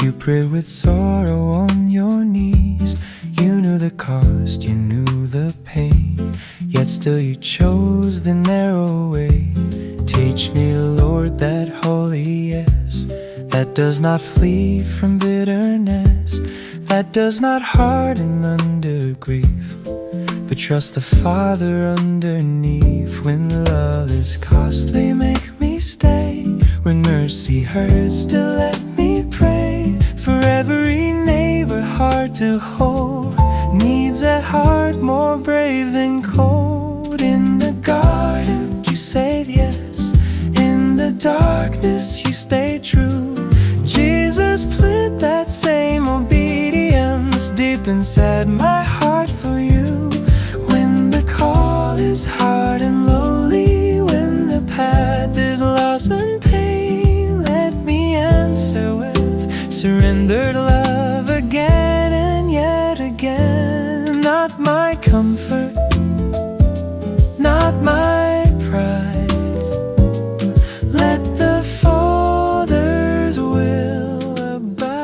You prayed with sorrow on your knees. You knew the cost, you knew the pain, yet still you chose the narrow way. Teach me, Lord, that holy yes, that does not flee from bitterness, that does not harden under grief, but trust the Father underneath. When love is costly, make me stay. When mercy hurts, still let me pray. For every neighbor hard to hold needs a heart more brave than cold. In the garden you said yes, in the darkness you stayed true. Jesus put that same obedience deep inside my heart for you. When the call is hard and lowly, when the path is lost and pain, let me answer with surrendered love again and yet again. Not my comfort, not my pride, let the Father's will abide.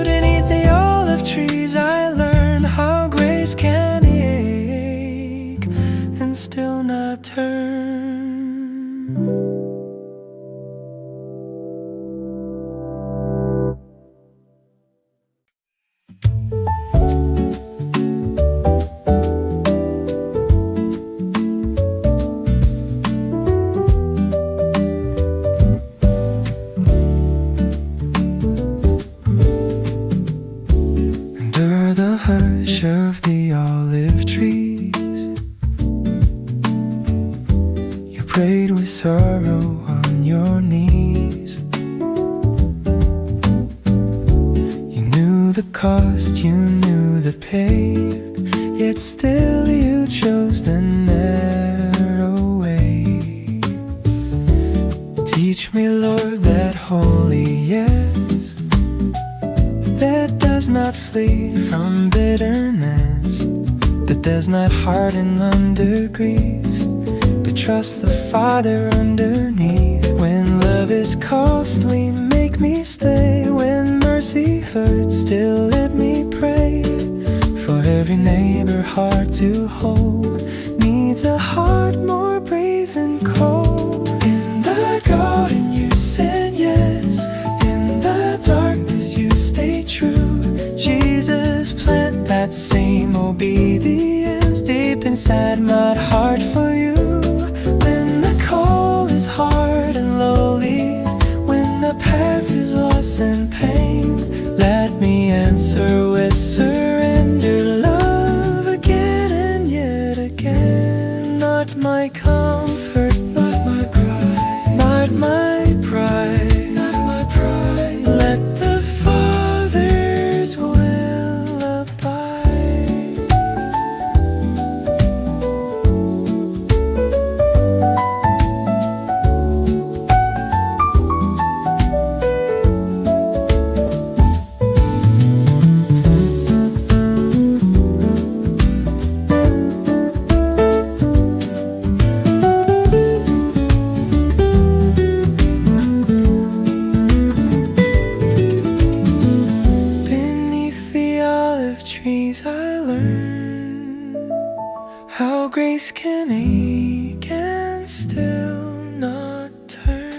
Beneath the olive trees I learned how grace can ache and still not turn. Under the hush of the olive trees, you prayed with sorrow on your knees. You knew the cost, you knew the pain, yet still you chose the narrow way. Teach me, Lord, that holy yes, that does not flee from bitterness, that does not harden under grief, but trust the Father underneath. When love is costly, make me stay. When mercy hurts, still let me pray. For every neighbor hard to hold needs a heart more brave than cold. In the garden you said yes, in the darkness you stay true. Jesus, plant that same obedience deep inside my heart for you. When the call is hard and lowly, when the path is lost and pain, let me answer with surrender love again and yet again. Not my comfort, not my pride, not my pride, not my pride, let the Father's will abide. Beneath the olive trees I learned how grace can ache and still not turn.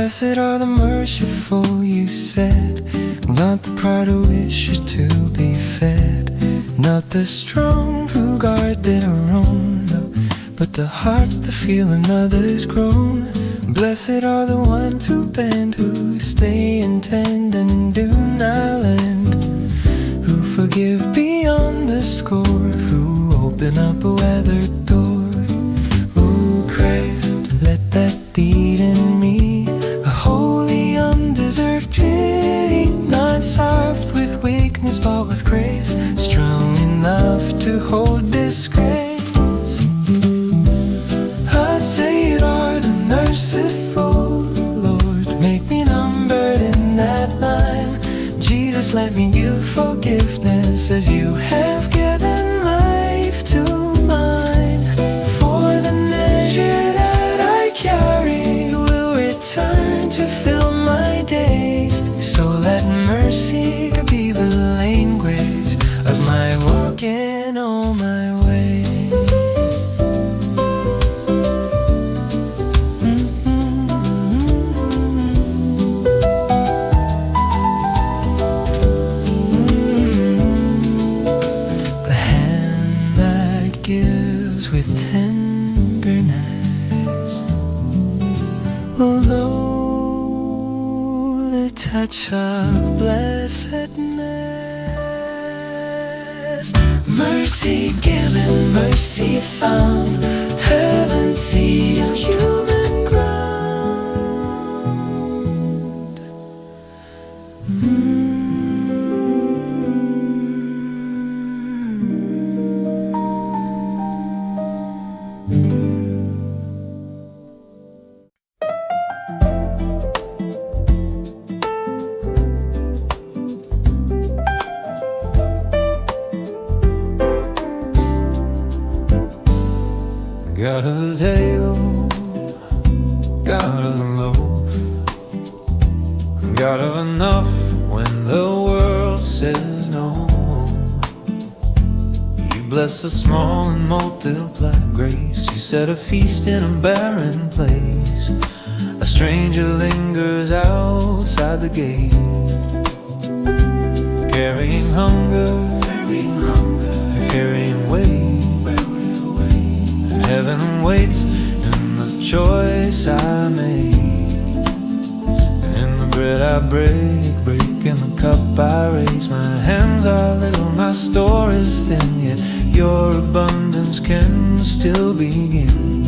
Blessed are the merciful, you said, not the proud who wish to be fed, not the strong who guard their own, but the hearts that feel another's groan. Blessed are the ones who bend, who stay and tend and do not lend, who forgive beyond the score, who open up a weathered door. Oh Christ, let that deed in me a holy undeserved pity, not soft with weakness but with grace, strong enough to hold this grace. Say it are the merciful, Lord, make me numbered in that line. Jesus, let me give forgiveness as you have given life to mine. For the measure that I carry will return to fill my days, so let mercy be the language of my walk in all my ways. With tenderness, although the touch of blessedness, mercy given, mercy found, heaven see on human ground. God of the day, oh, God of the loaf, God of enough when the world says no. You bless the small and multiply grace. You set a feast in a barren place. A stranger lingers outside the gate, carrying hunger, carrying weight. Heaven waits in the choice I made, and in the bread I break, in the cup I raise. My hands are little, my store is thin, yet your abundance can still begin.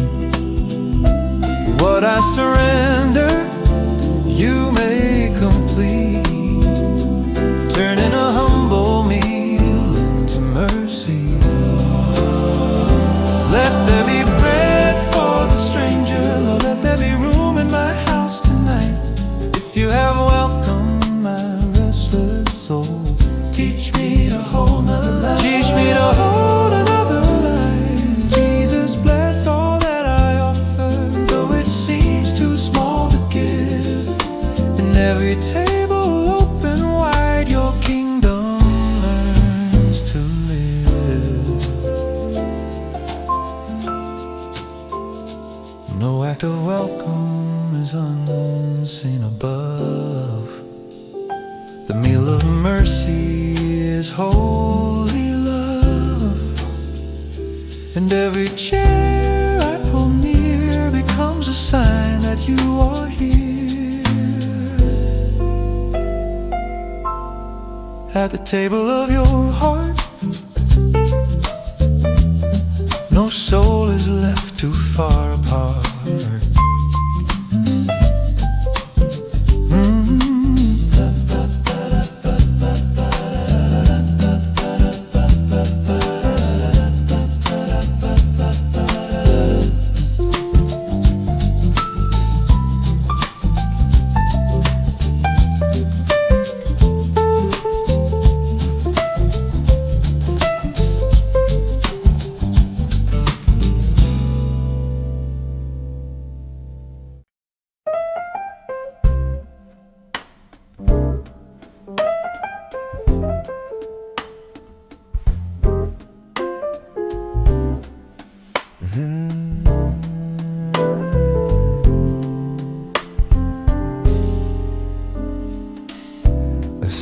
What I surrender, you make complete, turning a humble meal into mercy. Let there be bread for the stranger, Lord, let there be room in my house tonight. If you have welcomed my restless soul, teach me to hold another life. Teach me to hold another life. Jesus, bless all that I offer, though it seems too small to give. And every table open wide, your kingdom learns to live. No act of welcome is unseen above. The meal of mercy is holy love, and every chair I pull near becomes a sign that you are here. At the table of your heart, no soul is left too far apart.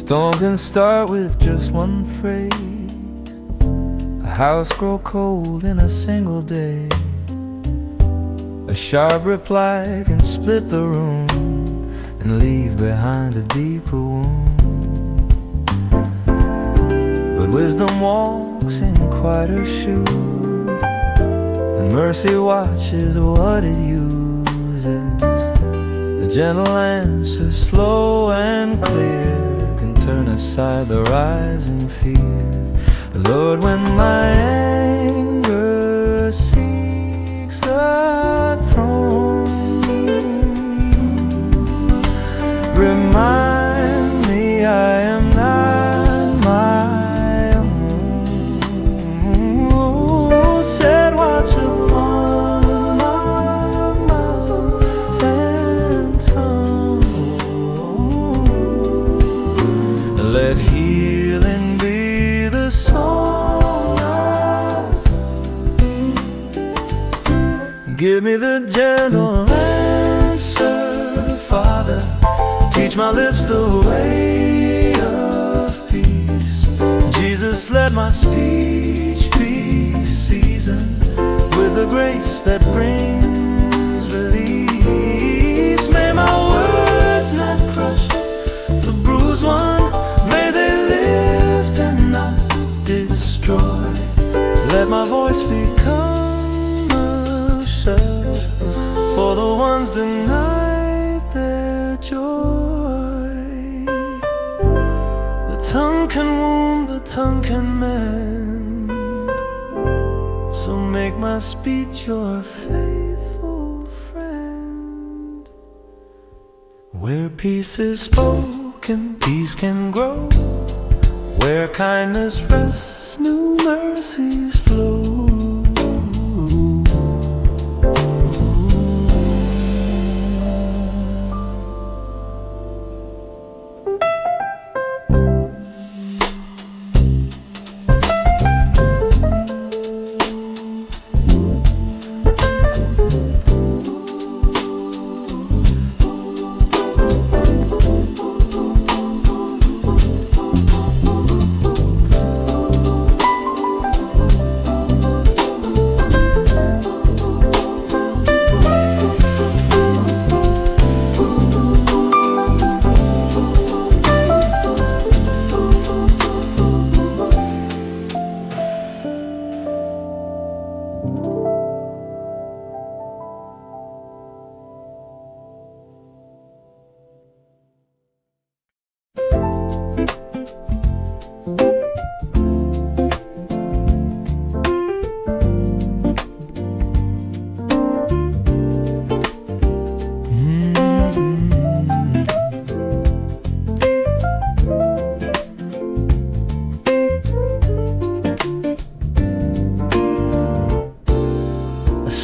storm can start with just one phrase. A house grow cold in a single day. A sharp reply can split the room and leave behind a deeper wound. But wisdom walks in quieter shoes, and mercy watches what it uses. A gentle answer, slow and clear, can turn aside the rising fear. Lord, when my anger seeks the throne, remind me I am not my own. Set watch upon my mouth and tongue. Let healing be the song I sing. Give me the gentle answer, Father. Teach my lips the way of peace. Jesus, let my speech be seasoned with the grace that brings release. May my words not crush the bruised one. May they lift and not destroy. Let my voice become a shelter for the ones denied their joy. The tongue can wound, the tongue can mend, so make my speech your faithful friend. Where peace is spoken, peace can grow. Where kindness rests, new mercies flow.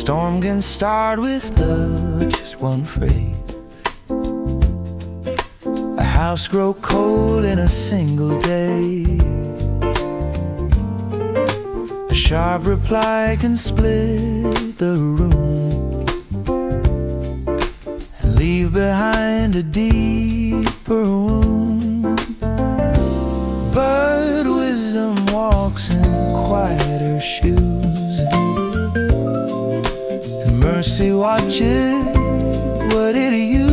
Storm can start with just one phrase. A house grow cold in a single day. A sharp reply can split the room and leave behind a deeper wound. But wisdom walks in quieter shoes, and mercy watches what it uses.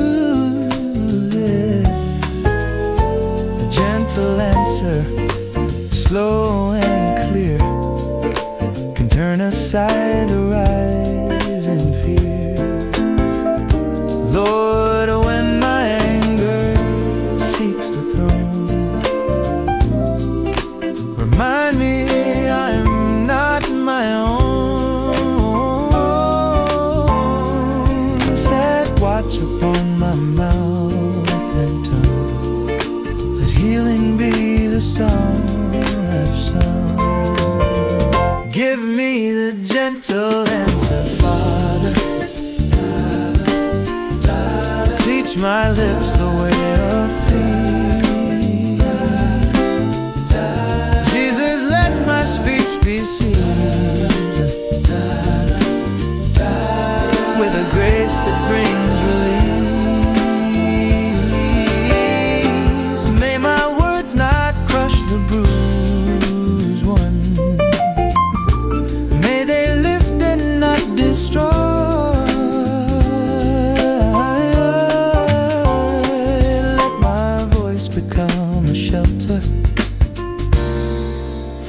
A gentle answer, slow and clear, can turn aside the rising fear. Lord, when my anger seeks the throne, remind me I am not my own. Set watch upon my mouth and tongue. Let healing be the song I've sung. Give me the gentle answer, Father. Teach my lips the way of peace. Jesus, let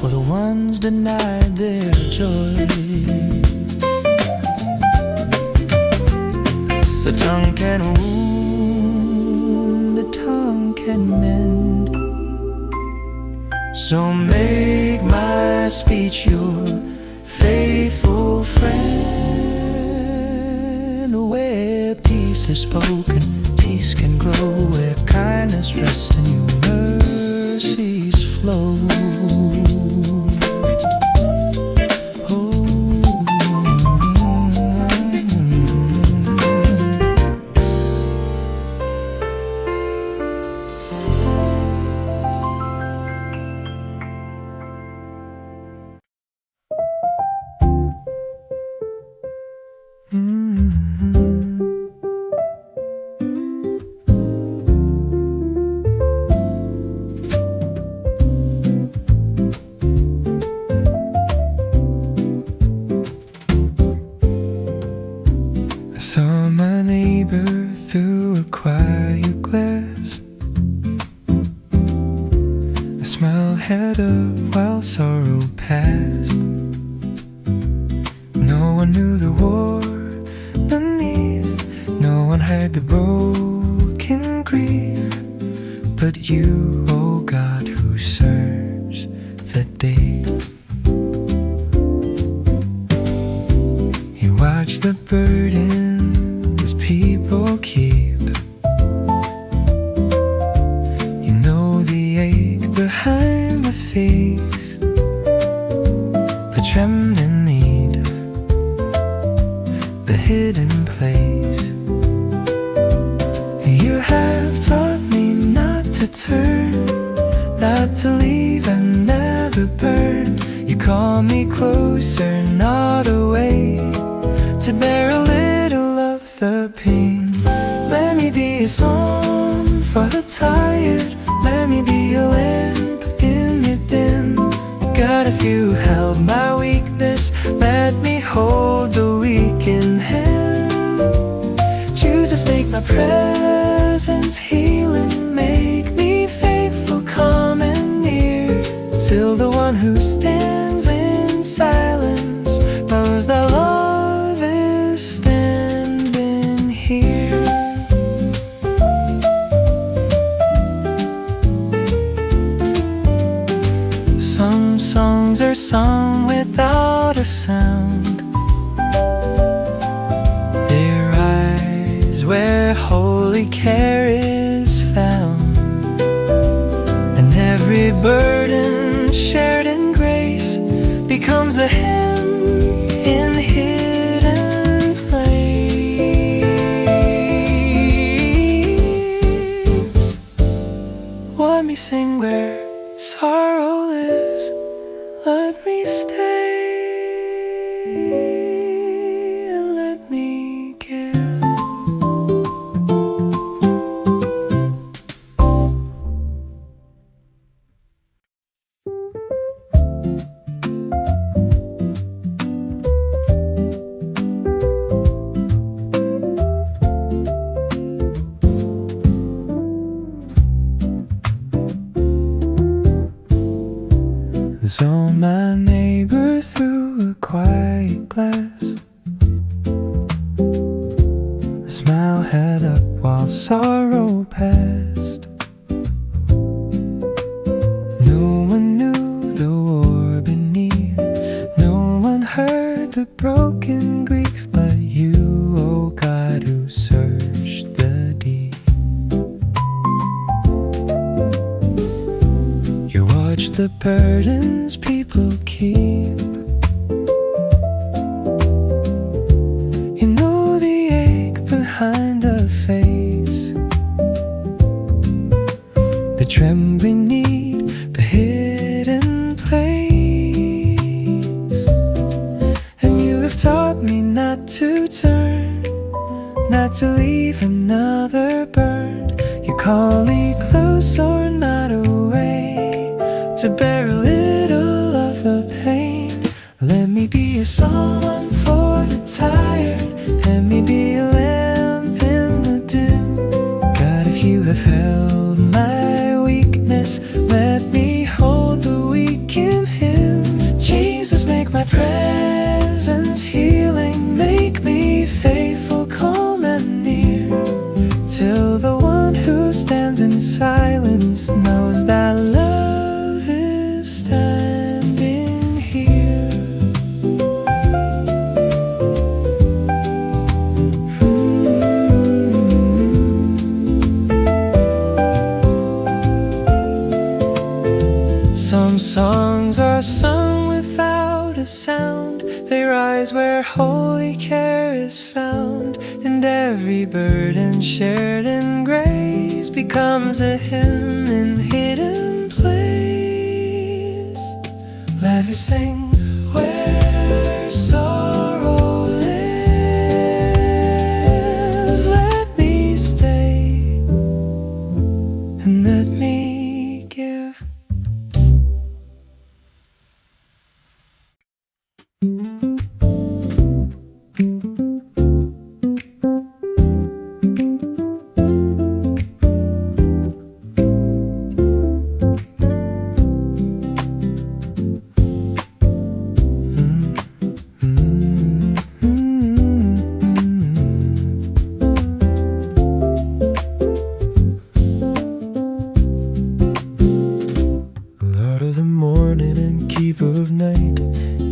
for the ones denied their joy. The tongue can wound, the tongue can mend. So make my speech your faithful friend. Where peace is spoken, peace can grow. Where kindness rests and new mercies flow. Saw my neighbor through a quiet glass. A smile had up while sorrow passed. No one knew the war beneath, no one heard the broken grief, but you, oh God, who search the deep. You watch the burdens people keep. You know the ache behind the face, the trembling need, the hidden place. You have taught me not to turn, not to leave and never burn. You call me closer, not away, to bear a little of the pain. Let me be a song for the tired, let me be a lamp in the dim. God, if you held my weakness, let me hold the weak in hand. Jesus, make my presence healing, make me faithful, calm and near, till the one who stands in silence knows that love is standing here. Some songs are sung without a sound. Their eyes where holy care is found, and every burden shared in grace becomes a hymn in hidden place. Let me sing where sorrow lives, let me stay and let me give. Saw my neighbor through a quiet glass. A smile had up while sorrow passed. No one knew the war beneath, no one heard the broken grief, but you, oh God, who searched the deep. You watch the burdens people keep. You know the ache behind the face, the trembling need, the hidden place. And you have taught me not to turn, not to leave another burn. You call me close or not away, to bear a little of the pain. Let me be a song for the tired, let me be a lamp in the dim. God, if you have held my weakness, let me hold the weak in Him. standing here. Some songs are sung without a sound. They rise where holy care is found, and every burden shared in grace becomes a hymn in hidden place. Let me sing where sorrow lives. Let me stay and let me give. Lord of the morning and keeper of night,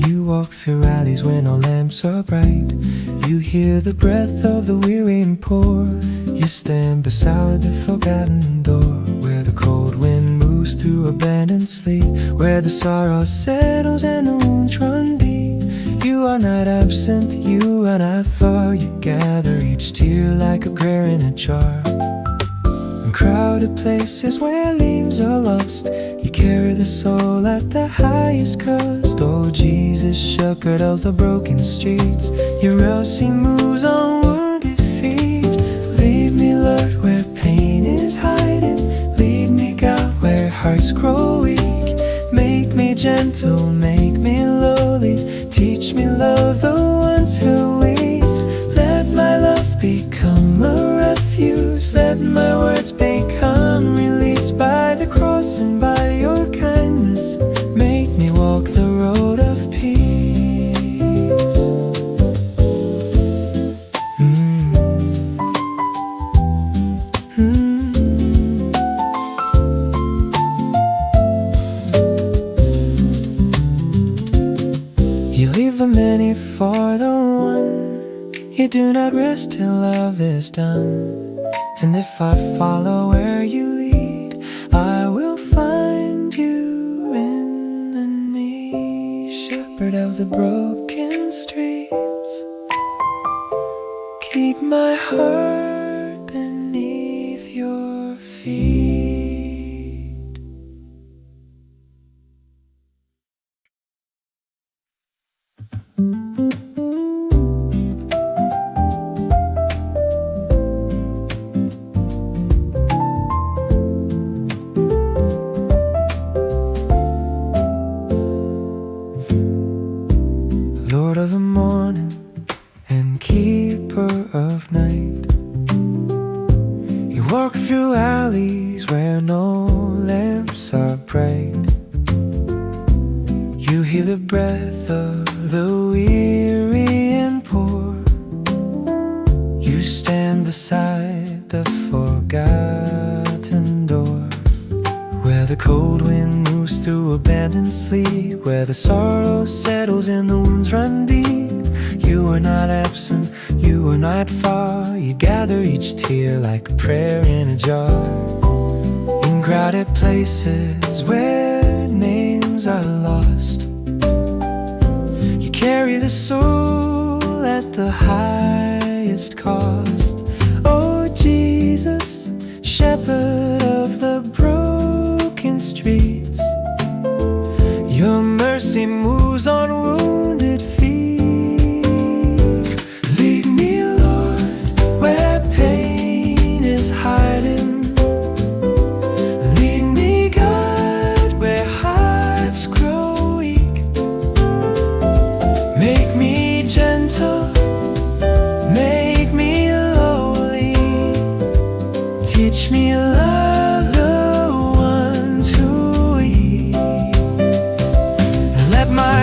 you walk through alleys when all lamps are bright. You hear the breath of the weary and poor. You stand beside the forgotten door, where the cold wind moves through abandoned sleep, where the sorrow settles and the wounds run deep. You are not absent, you are not far. You gather each tear like a prayer in a jar. In crowded places where names are lost, you carry the soul at the highest cost. Oh Jesus, shepherd of the broken streets, your mercy moves on wounded feet. Lead me, Lord, where pain is hiding. Lead me, God, where hearts grow weak. Make me gentle, make me lowly. Teach me love the ones who weep. Let my love become a refuge. Let my words become release by the cross and by your kindness. Make me walk the road of peace. You leave the many for the one. You do not rest till love is done. And if I follow where you lead, I will find you in the need. Shepherd of the broken streets, keep my heart beneath your feet. Lord of the morning and keeper of night, you walk through alleys where no lamps are bright. You hear the breath of the weary and poor. You stand beside the forgotten door, where the cold wind moves through abandoned sleep, where the sorrow settles and the wounds run deep. You are not absent, you are not far. You gather each tear like a prayer in a jar. In crowded places where names are lost, you carry the soul at the highest cost. Oh Jesus, shepherd of the broken streets, your mercy moves on wounded feet. Lead me, Lord, where pain is hiding. Lead me, God, where hearts grow weak. Make me gentle, make me lowly. Teach me love the ones who weep. Let my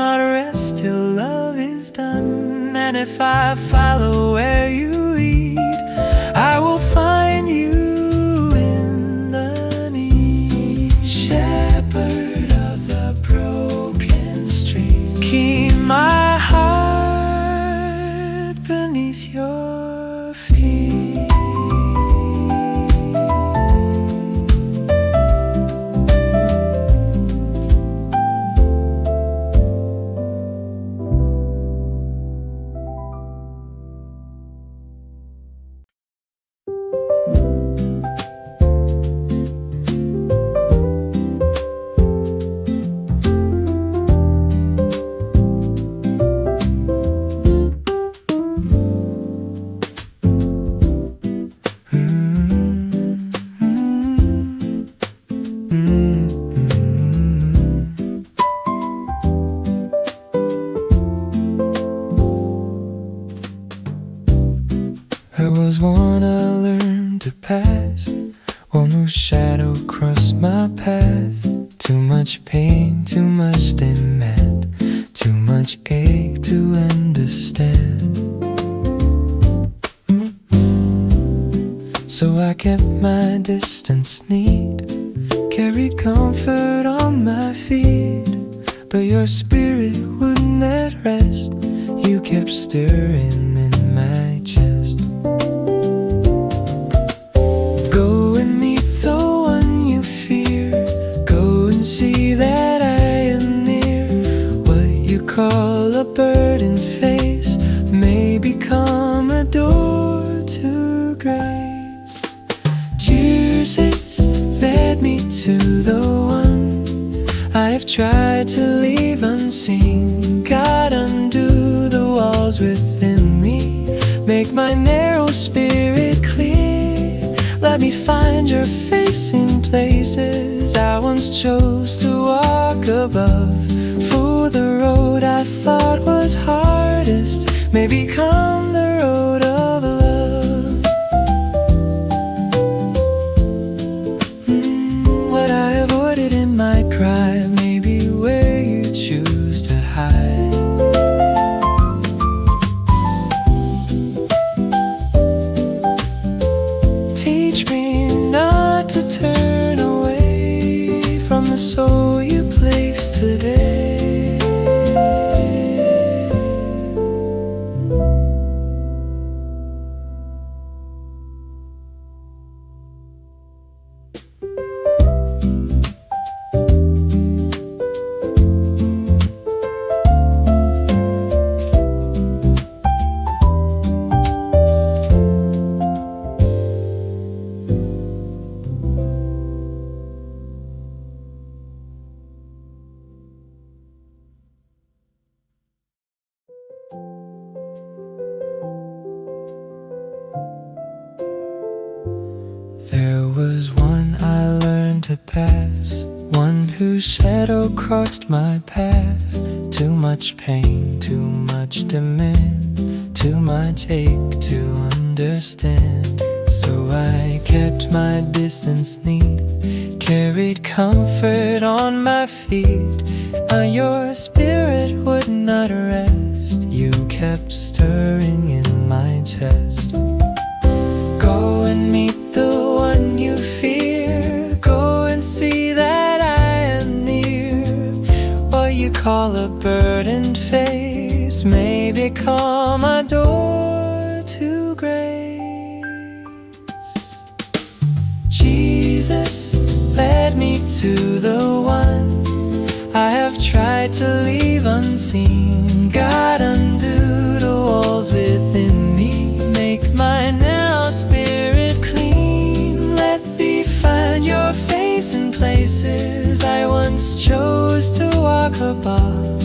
not rest till love is done. And if I follow where you lead, I will find you in the need. Shepherd of the broken streets, keep my heart beneath your feet. There was one I learned to pass, one whose shadow crossed my path. Too much pain, too much demand, too much ache to understand. So I kept my distance neat, carried comfort on my feet. But your spirit wouldn't at rest, you kept stirring in my chest. Go and meet the one you fear, go and see that I am near. What you call a burdened face may become a door to grace. Jesus led me to the one I have tried to leave unseen. God, undo the walls within me, make my narrow spirit clear. Let me find your face in places I once chose to walk above. For the road I thought was hardest may become the road of love. What I avoided in my pride may be where you choose to hide. Teach me not to turn away from the soul you placed today. There was one I learned to pass, one whose shadow crossed my path. Too much pain, too much demand, too much ache to understand. So I kept my distance neat, carried comfort on my feet. Your spirit would not rest, you kept stirring in my chest. Go and meet the one you fear, go and see that I am near. What you call a burdened face may become a door to grace. Jesus led me to the one I have tried to leave unseen. God, undo the walls within me, make my narrow spirit clean. Let me find your face in places I once chose to walk above.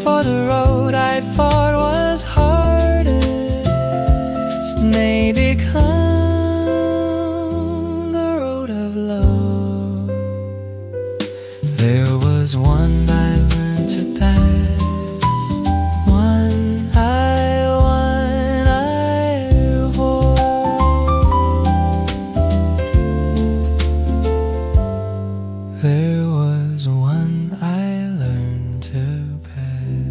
For the road I thought was hardest may become the road of love. There was one I learned to pass, one I hold. There was one I learned to pass.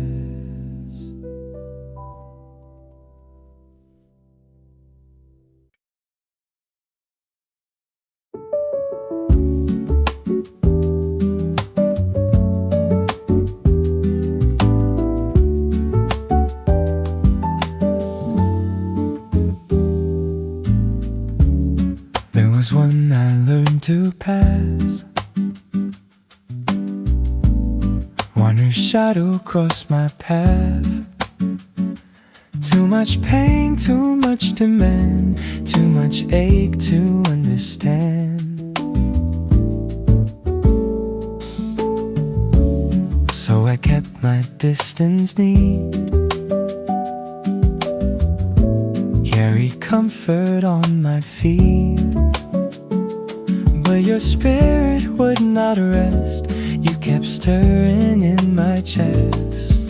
shadow crossed my path. Too much pain, too much demand, too much ache to understand. So I kept my distance neat, carried comfort on my feet. But your spirit would not rest, you kept stirring in my chest.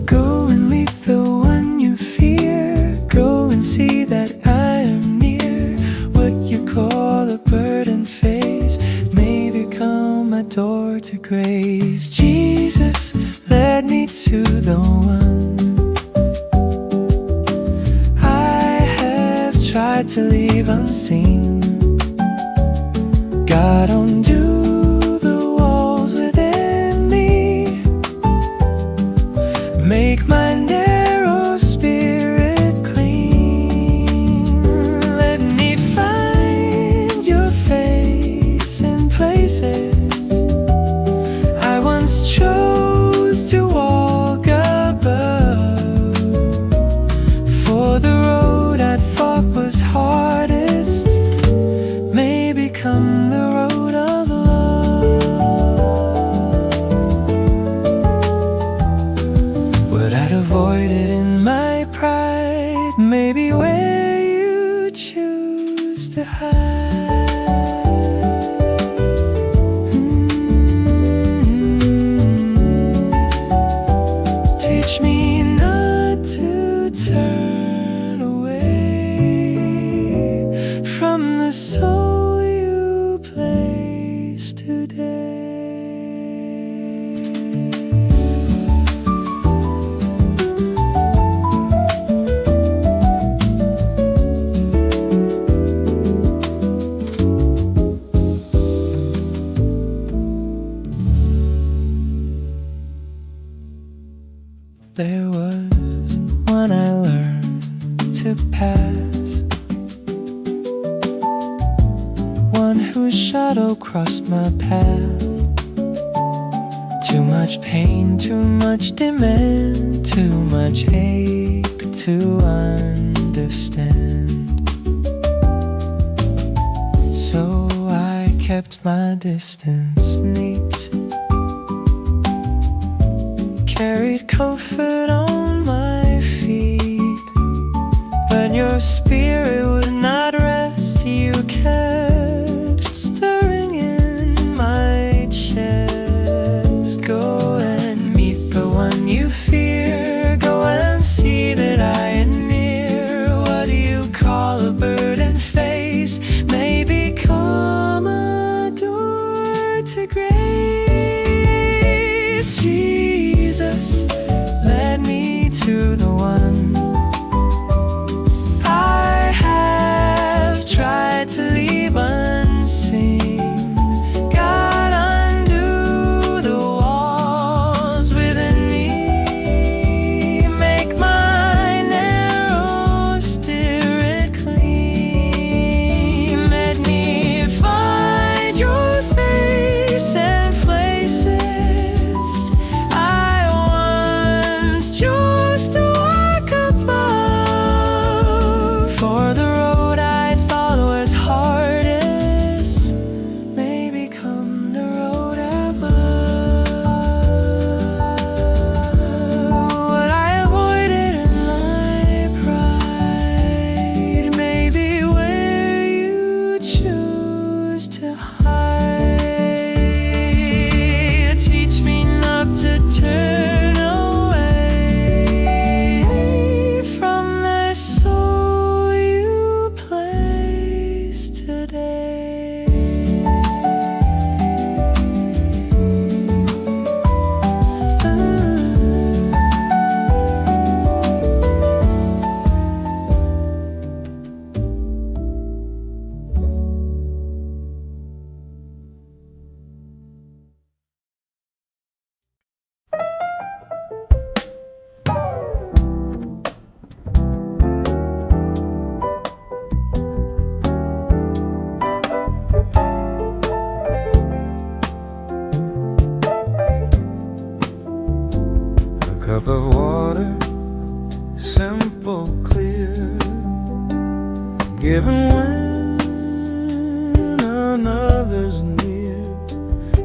Go and leave the one you fear, go and see that I am near. What you call a burden face may become a door to grace. Jesus led me to the one I have tried to leave unseen. God, undo the walls within me, make my narrow spirit clean. Let me find your face in places I once chose to walk above. For the road I thought was hardest may become the road of love. What I'd avoided in my pride may be where you choose to hide. Teach me not to turn away from the soul you place today. There was one I learned to pass, one whose shadow crossed my path. Too much pain, too much demand, too much ache to understand. So I kept my distance neat, carried comfort on my feet. But your spirit would not rest, you kept stirring in my chest. Go and meet the one you fear, go and see that I am near. What you call a burden face may become a door to grace. Jesus led me to the one I have tried to leave unseen. God, undo the walls within me, make my narrow spirit clean. Let me find your face in places I once chose to walk above. For the road I thought was hardest may become the road above. What I avoided in my pride may be where you choose to hide. Teach me not to turn away water, simple, clear, given when another's near.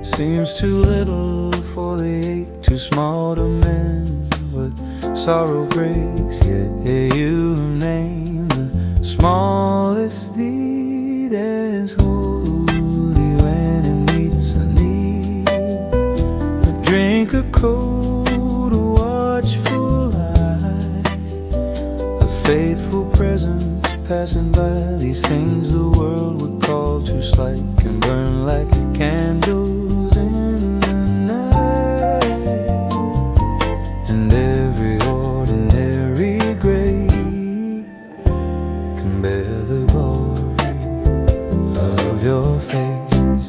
Seems too little for the ache, too small to mend what sorrow breaks. Yet you have named the smallest deed as holy when it meets a need. A drink, a coat, a watchful eye, a faithful presence passing by. These things the world would call too slight can burn like candles in the night. And every ordinary grave can bear the glory of your face.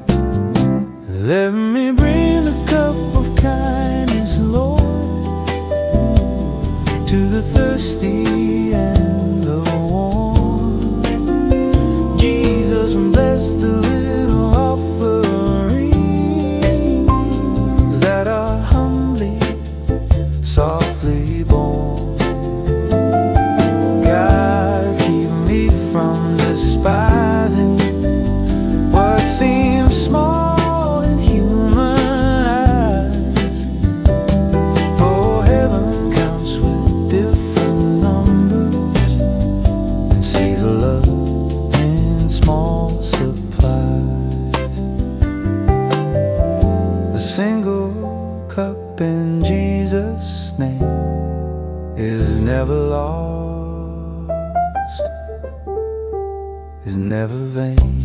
Let me bring the cup of kindness, Lord, to the thirsty and the warm. Jesus, bless the little offerings that are humbly, softly born. God, keep me from despising what seems small in human eyes. For heaven counts with different numbers and sees love in small supplies. A single cup in Jesus' name is never lost, is never vain.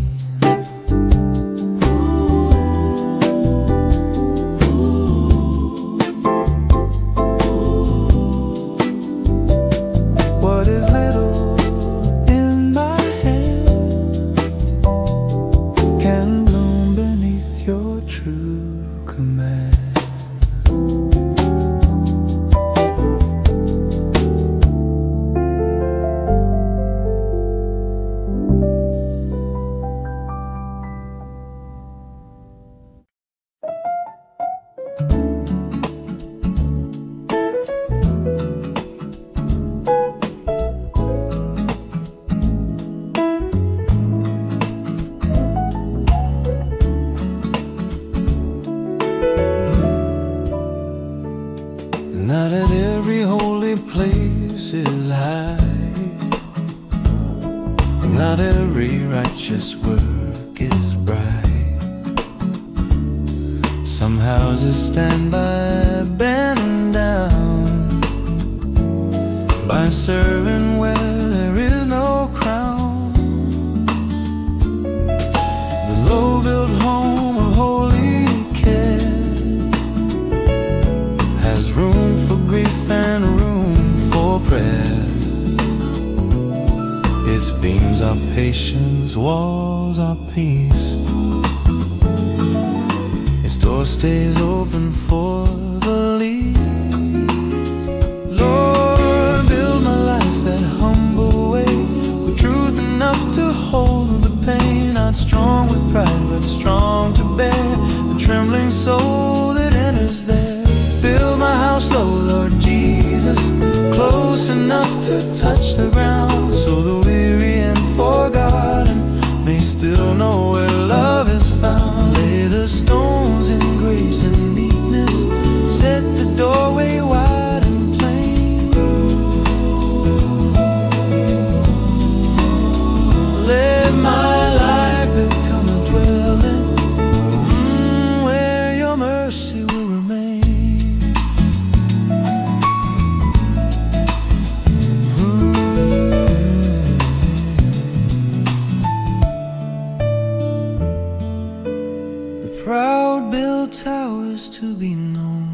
What is little in my hand can bloom beneath your true command. Not at every holy place is high, not every righteous work is bright. Some houses stand by bent down, by a servant where there is no crown. The low-built home of holy care has room for grief and room for prayer. Its beams are patience, walls are peace. Its door stays open for the least. Lord, build my life that humble way, with truth enough to hold the pain. Not strong with pride, but strong to bear the trembling soul that enters there. Build my house low, Lord Jesus, close enough to touch the ground, so the weary and forgotten may still know where love is found. Lay the stones in grace and meekness, set the doorway wide and plain. Let my life become a dwelling where your mercy will remain. The proud build towers to be known,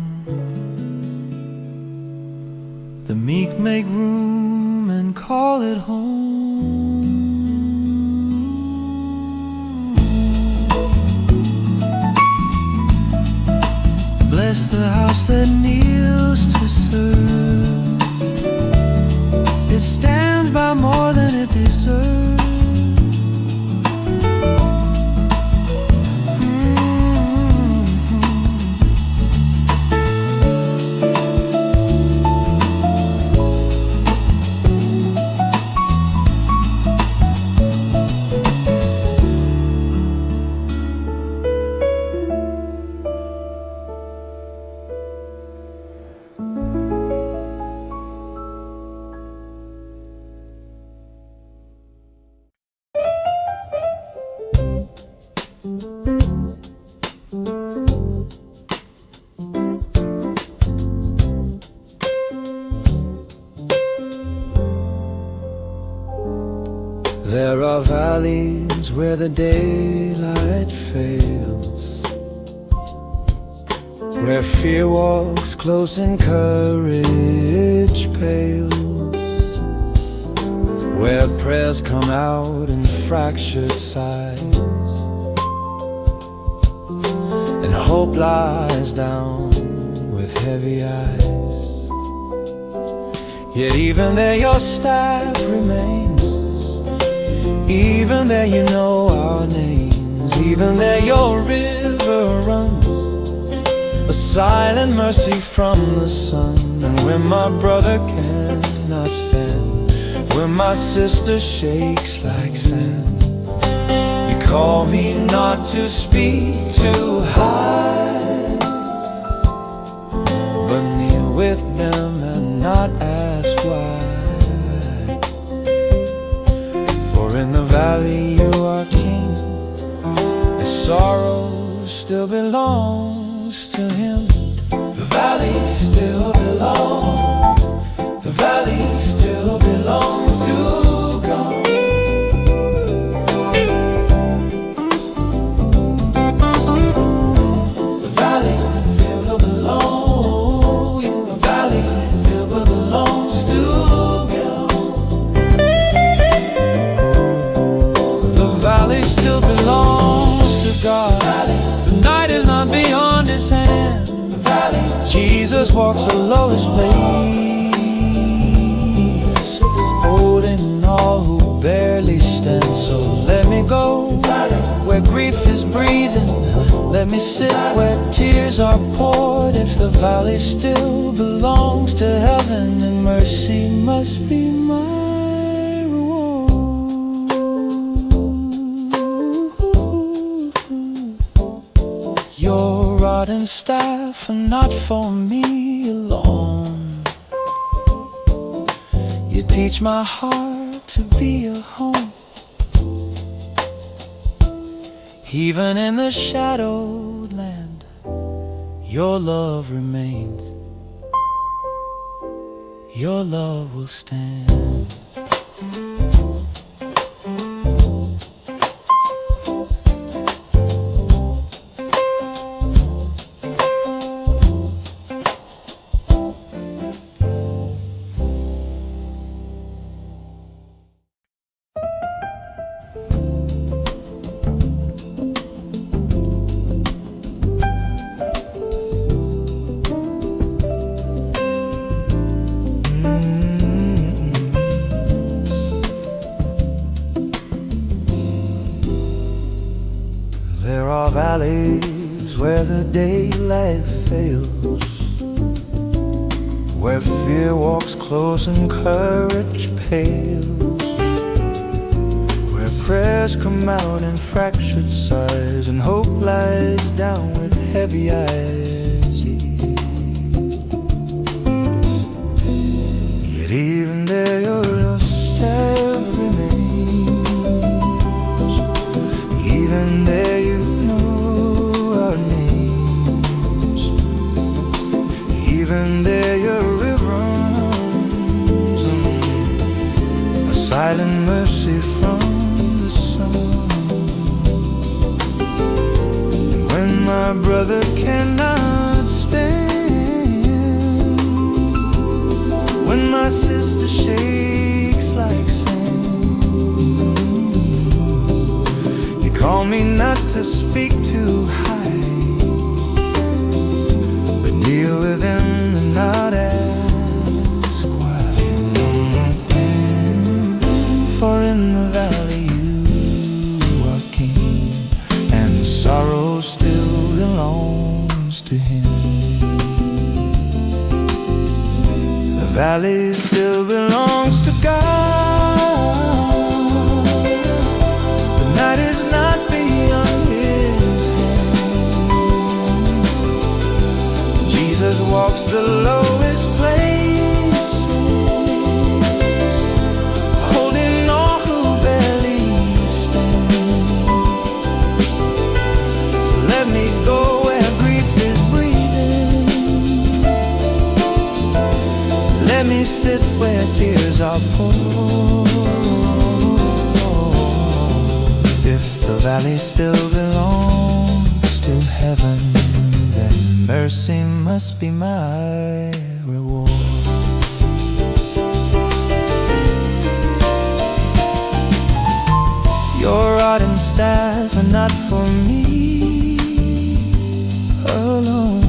the meek make room and call it home. Bless the house that kneels to serve. It stands by more than it deserves. There are valleys where the daylight fails, where fear walks close and courage pales, where prayers come out in fractured sighs, and hope lies down with heavy eyes. Yet even there your staff remains, even there you know our names, even there your river runs, a silent mercy from the sun. And when my brother cannot stand, when my sister shakes like sand, you call me not to speak too high, but kneel with them and not ask why. For in the valley you are king, and sorrow still belongs to him. The valley still belongs, the valley still belongs to God. The valley still belongs, the valley still belongs to God. The valley still belongs to God. The night is not beyond his hand. Jesus walks the lowest place, holding all who barely stand. So let me go where grief is breathing, let me sit where tears are poured. If the valley still belongs to heaven, then mercy must be my reward. Your rod and staff are not for me alone. You teach my heart to be a home. Even in the shadowed land, your love remains, your love will stand. There are valleys where the daylight fails, where fear walks close and courage pales, where prayers come out in fractured sighs, and hope lies down with heavy eyes. Yet even there your staff remains, even there you know our names, even there your river runs, a silent mercy from the sun. And when my brother cannot stand, when my sister shakes like sand, you call me not to speak too high, but kneel with them and not ask why. For in the valley you are king, and sorrow still belongs to him. The valley still belongs to God. The night is not beyond his hand. Jesus walks the lowest place, holding all who barely stand. So let me go where grief is breathing, let me sit where tears are poured. the valley still belongs to heaven, then mercy must be my reward. Your rod and staff are not for me alone.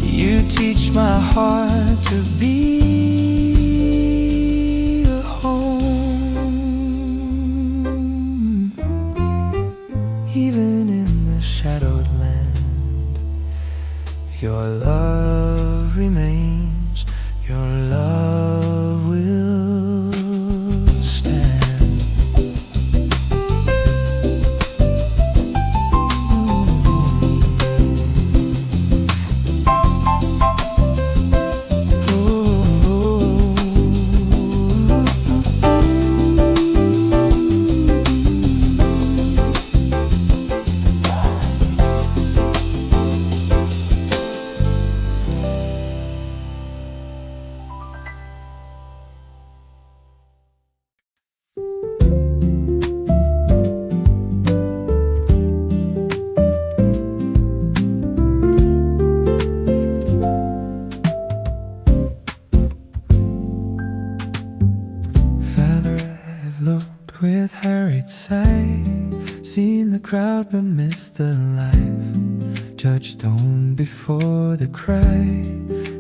You teach my heart to be a home, even in the shadowed land. Your love remains, your love will stand. With hurried sight, seen the crowd but missed the life. Judged on before the cry,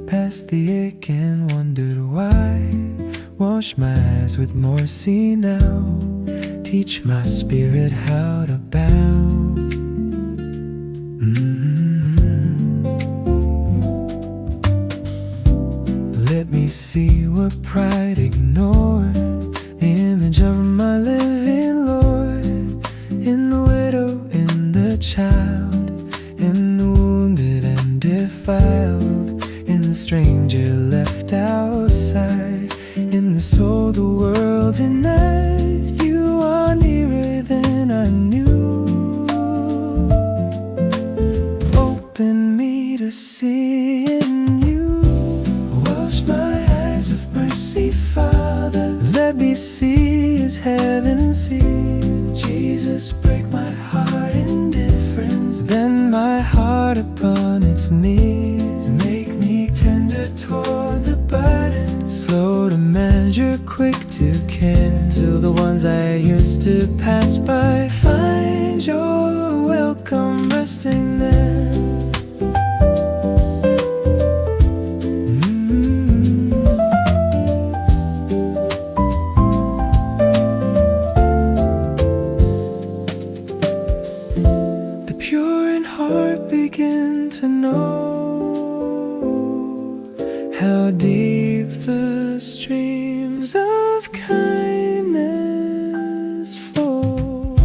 past the ache and wondered why. Wash my eyes with mercy now, teach my spirit how to bow. Let me see what pride ignored, image of my living Lord, in the widow, in the child, in the wounded and defiled, in the stranger left outside, in the soul the world denied. You are nearer than I knew. Open me to see in you. Wash my eyes of mercy, Father. Let me see as heaven sees. Jesus, break my heart indifference, bend my heart upon its knees. Make me tender toward the burden, slow to measure, quick to care, till the ones I used to pass by find your welcome resting there. Begin to know how deep the streams of kindness flow.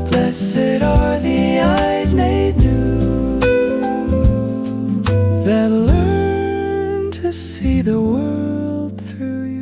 Blessed are the eyes made new, that learn to see the world through you.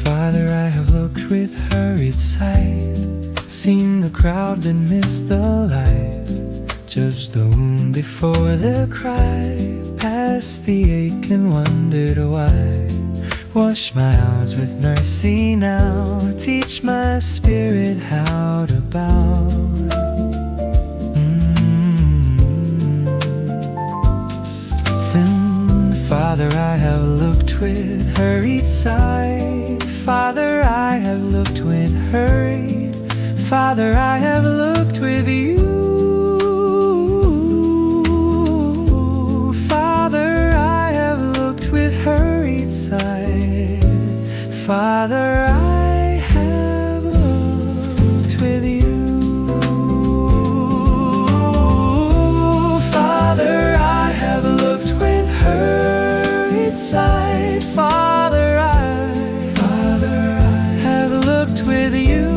Father, I have looked with hurried sight, seen the crowd and missed the life, judged the wound before the cry, past the ache and wondered why. Wash my eyes with mercy now, teach my spirit how to bow. Then, Father, I have looked with hurried sight. Father, I have looked with hurried. Father, I have looked with you. Father, I have looked with hurried sight. Father, I have looked with you. Father, I have looked with hurried sight. Father, I have looked with you.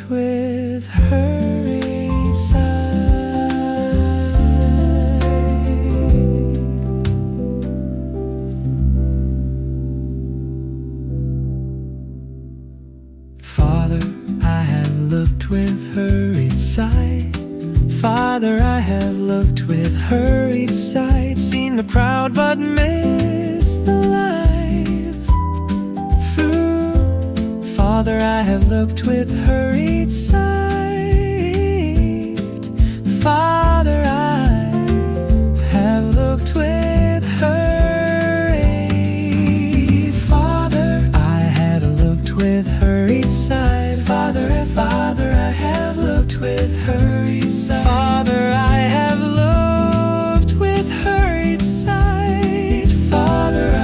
looked with her inside. Father, I have looked with her inside. Father, I have looked with her inside. Seen the proud but missed the life through. Father, I have looked with her inside. Father, I have looked with her. Father, I had looked with her inside. Father, Father, I have looked with her inside. Father, I have looked with her inside. Father,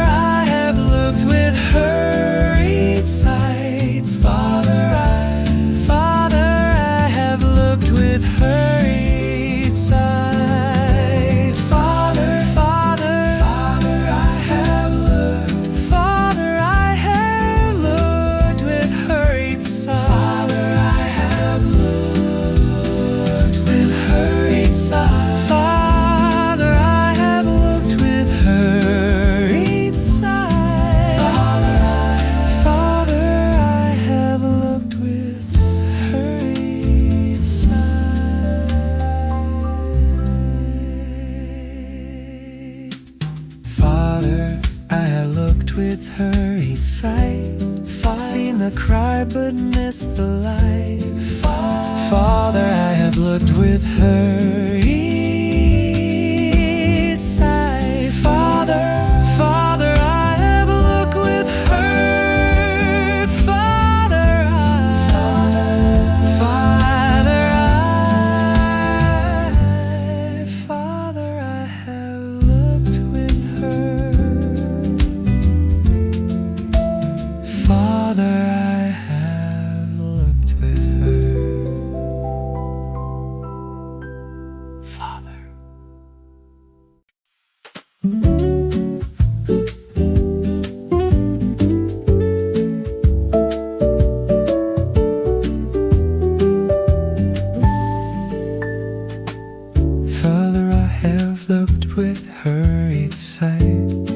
I have looked with her inside. Father, I have looked with her inside. Father, I have looked. Father, I have looked with her inside. Father, I have looked with her inside. Father, I have looked with her inside. Father, I have looked with her inside. Father, I have looked with her inside. Seen the cry but missed the light. Father, I have looked with her inside. Father, I have looked with her. Father, I have looked with her. Father, I have looked with her. Father. Father, I have looked with her inside.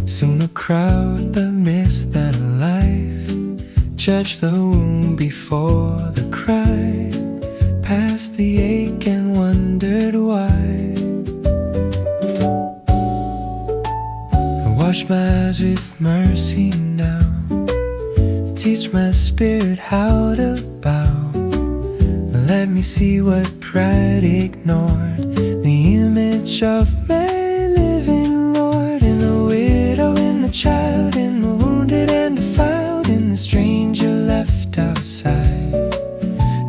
Soon a crowd but missed that life. Judged the wound before the cry. Past the ache and wondered why. Wash my eyes with mercy now. Teach my spirit how to bow. Let me see what pride ignored. The image of my living Lord. In the widow, in the child, in the wounded and defiled, in the stranger left outside,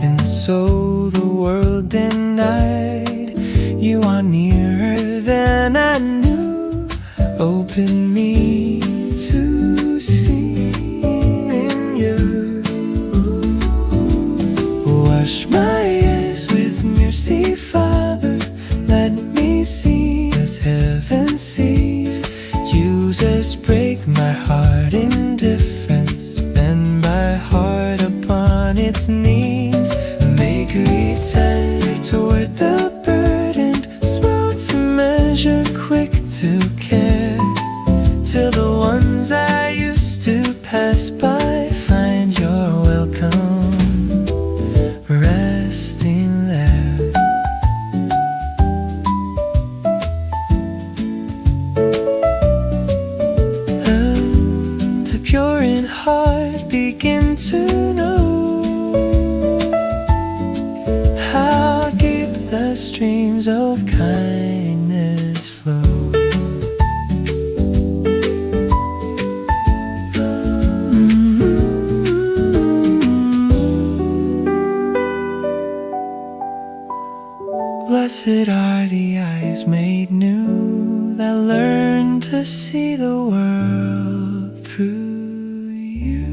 in the soul the world denied. You are nearer than I knew. Open me to see in you. Wash my eyes with mercy, Father. Let me see as heaven sees. Use as break my heart in difference. Bend my heart upon its knees. Make me tender toward the burdened, slow to measure, quick to care. Till the ones I used to pass by find your welcome resting there. And the pure in heart begin to know how deep the streams of kindness flow. Blessed are the eyes made new that learn to see the world through you.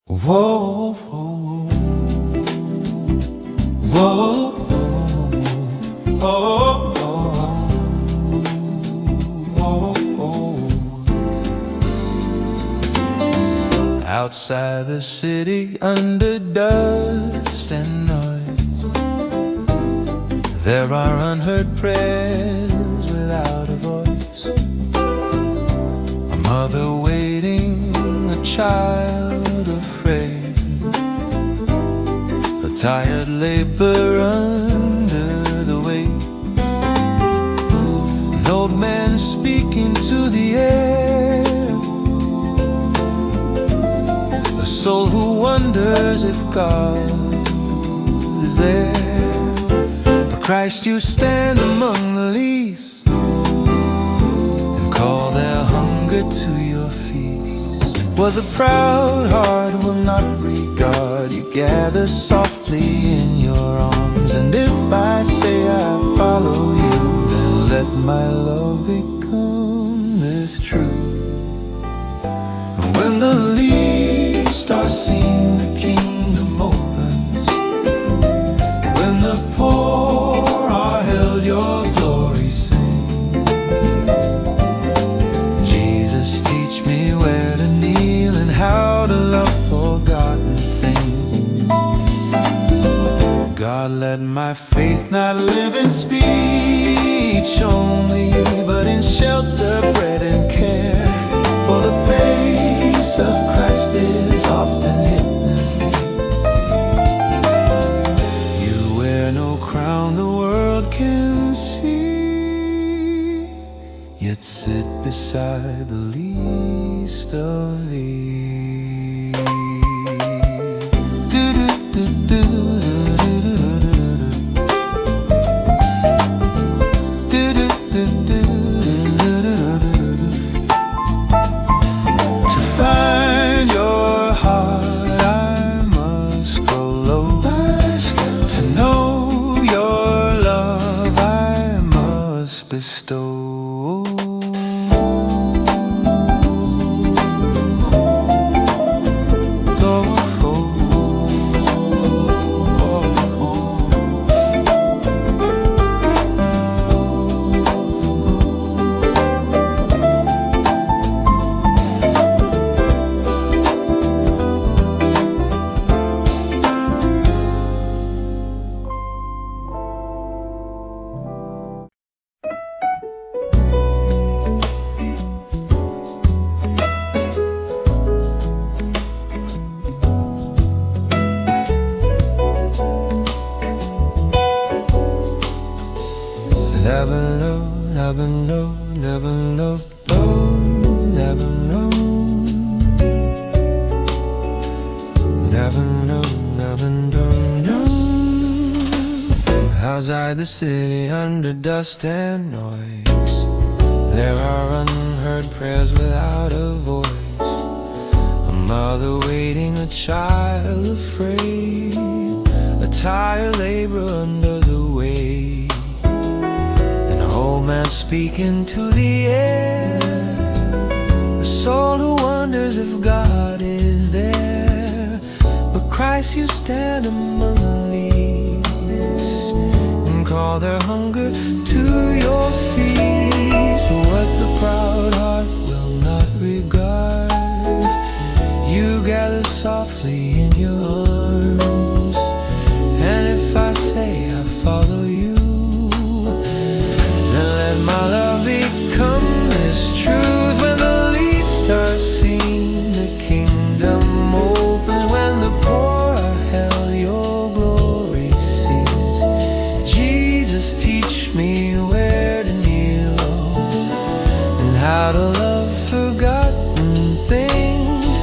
Whoa, whoa, whoa, whoa, whoa, whoa. outside the city under dust and noise. There are unheard prayers without a voice. A mother waiting, a child afraid, a tired labor under the weight. An old man speaking to the air, a soul who wonders if God is there. But Christ, you stand among the least and call their hunger to your feast. But the proud heart will not regard. You gather softly in your arms, and if I say I follow you, then let my love become this truth. And when the least are seen, the kingdom opens. When the poor are held, your glory sing. Jesus, teach me where to kneel and how to love forgotten things. God, let my faith not live in speech only, but in shelter, bread and care. For the face of Christ is often hidden. You wear no crown the world can see, yet sit beside the least of these. To find your heart I must go low. To know your love I must bestow. Never know, never know, never know, never know. Never know, never know. Outside the city under dust and noise, there are unheard prayers without a voice. A mother waiting, a child afraid, a tired laborer under the weight. Old man speaking to the air, a soul who wonders if God is there. But Christ, you stand among the least and call their hunger to your feast. What the proud heart will not regard, you gather softly in your arms. And if I say I follow you, let my love become this truth. When the least are seen, the kingdom opens. When the poor are held, your glory sees. Jesus, teach me where to kneel and how to love forgotten things.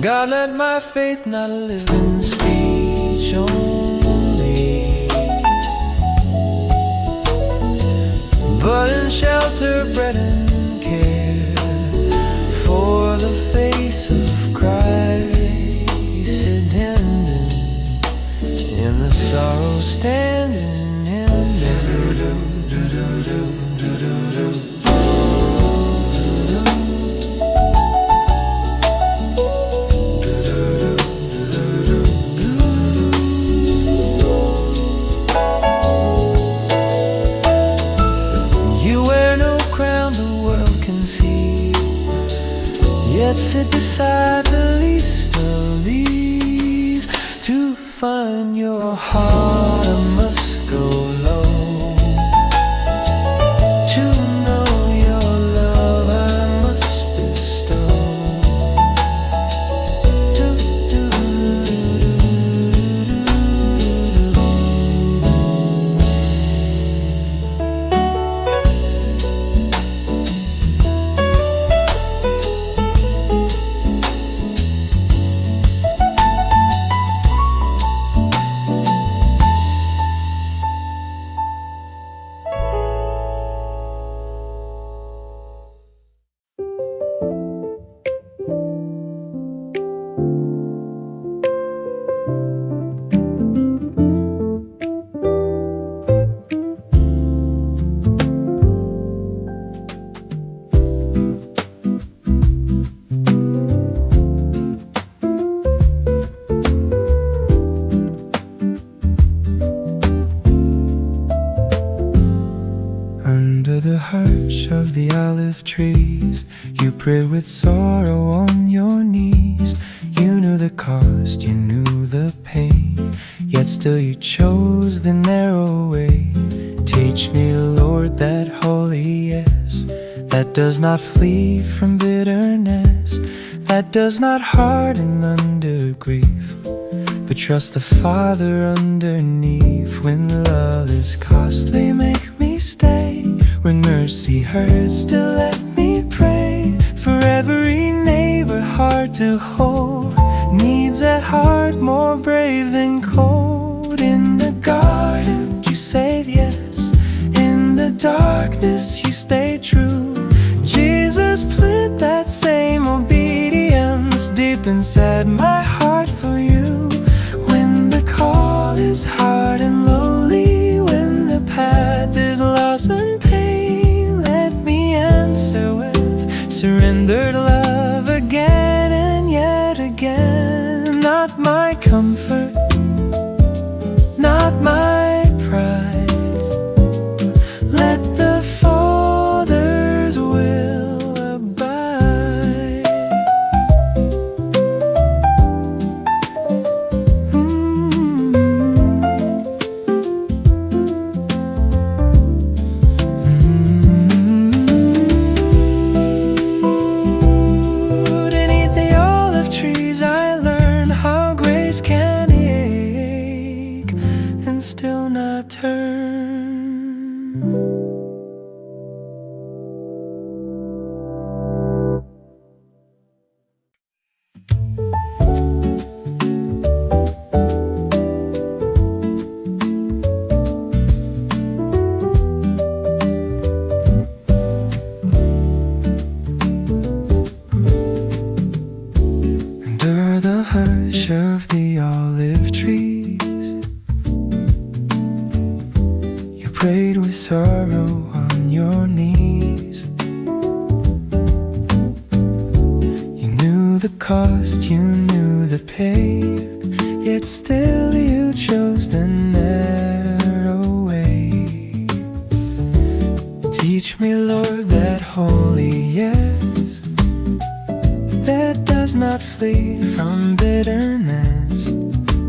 God, let my faith not live in speech only, but in shelter, bread and care. For the face of Christ hidden in the sorrow standing in. Yet sit beside the least hush of the olive trees. You prayed with sorrow on your knees. You knew the cost, you knew the pain, yet still you chose the narrow way. Teach me, Lord, that holy yes, that does not flee from bitterness, that does not harden under grief, but trust the Father underneath. When love is costly, make me stay. When mercy hurts, still let me pray. For every neighbor hard to hold needs a heart more brave than cold. In the garden you said yes, in the darkness you stayed true. Jesus put that same obedience deep inside my heart for you. When the call is hard and lowly, when the path is lost and pain, let me answer with surrendered love again and yet again. Not my comfort, not my pride, let the Father's will abide. Beneath the olive trees I learned how grace can ache and still not turn. Under the hush of the olive trees, you prayed with sorrow on your knees. You knew the cost, you knew the pain, yet still you chose the narrow way. Teach me, Lord, that holy yes, that does not flee from bitterness,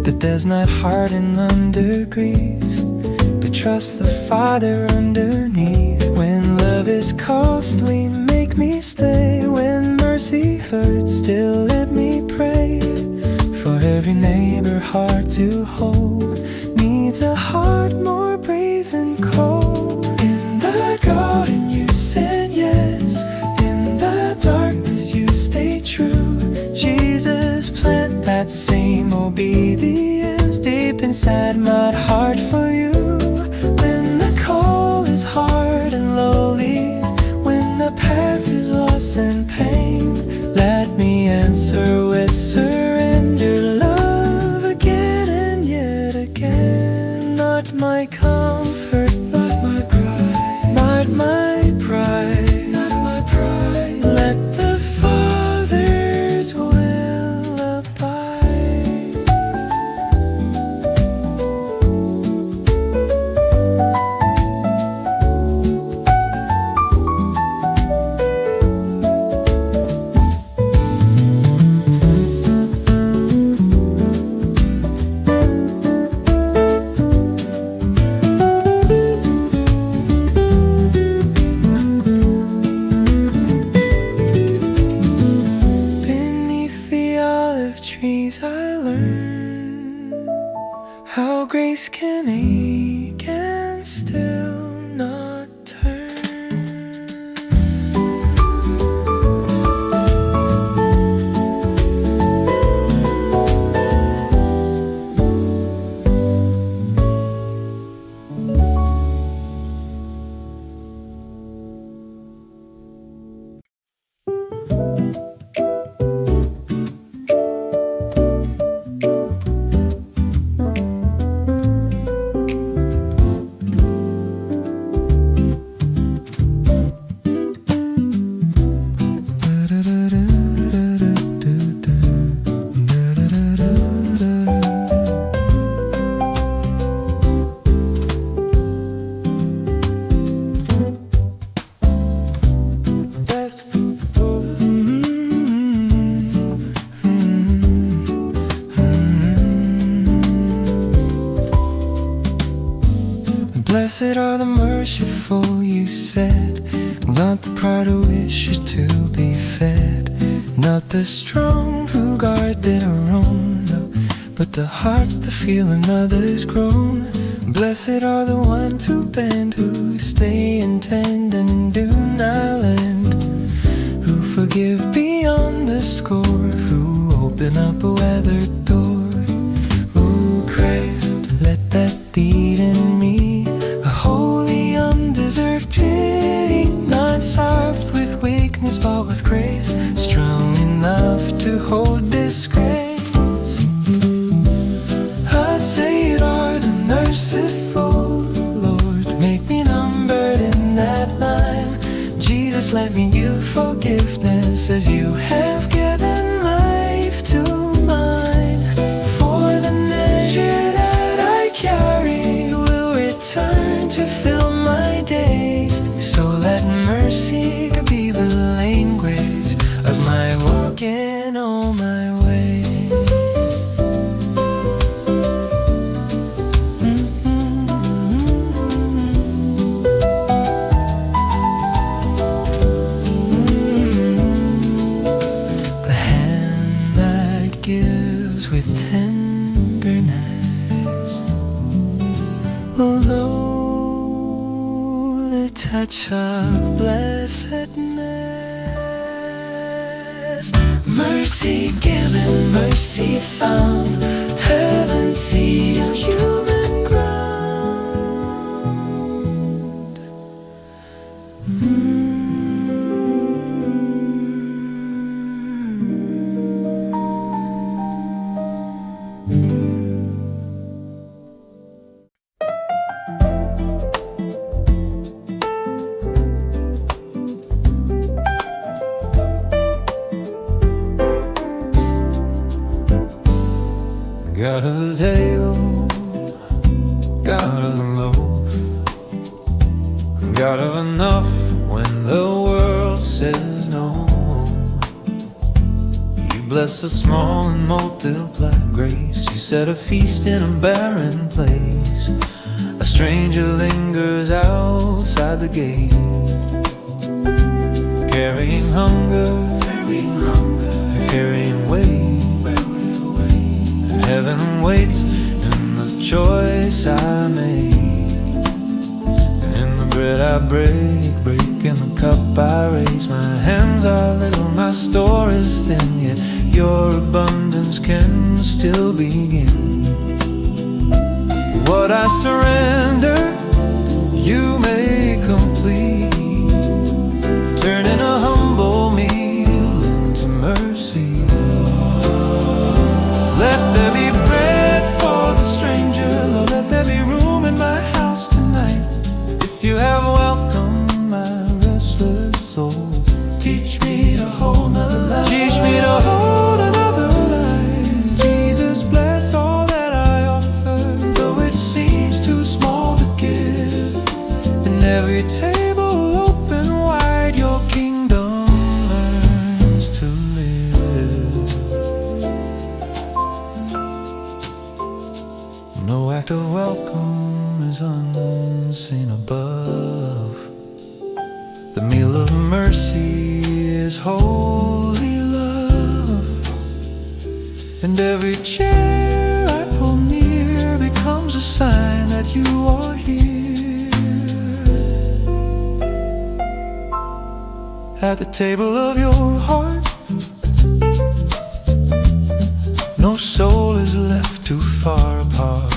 that does not harden under grief, but trust the Father underneath. When love is costly, make me stay. When mercy hurts, still let me pray. For every neighbor hard to hold needs a heart more brave than cold. In the garden you said yes, in the darkness you stay true. Jesus, plant that same obedience deep inside my heart for you. When the call is hard and lowly, when the path is lost and pain, let me answer with surrender love again and yet again. Not my comfort, not my pride, not my pride, not my pride, let the Father's will abide. Blessed are the merciful, you said, not the proud who wish you to be fed, not the strong who guard their own, no, but the hearts that feel another's groan. Blessed are the ones who bend, who stay and tend and do not lend, who forgive beyond the score, who open up a weathered door. Oh Christ, let that deed in me a holy undeserved pity, not soft with weakness but with grace, strong enough to hold disgrace. I'd say it are the merciful, Lord, make me numbered in that line. Jesus, let me you forgiveness as you have given life to mine. For the measure that I carry will return to fill my days, so let mercy be the language of my walk in all my ways. The hand that gives with tenderness will know the touch of blessedness. Mercy given, mercy found, heaven seed on human ground. God of the table, God of the loaf, God of enough when the world says no. You bless the small and multiply grace. You set a feast in a barren place. A stranger lingers outside the gate, carrying hunger, carrying weight. Heaven waits in the choice I make, and in the bread I break, in the cup I raise. My hands are little, my store is thin, yet your abundance can still begin. What I surrender, you make complete, turning a humble meal into mercy. Let there be bread for the stranger, Lord, let there be room in my house tonight. If you have welcomed my restless soul, teach me to hold another life. Teach me to hold another life. Jesus, bless all that I offer, though it seems too small to give. And every table open wide, your kingdom learns to live. No act of welcome is unseen above. The meal of mercy is holy love, and every chair I pull near becomes a sign that you are here. At the table of your heart, no soul is left too far apart.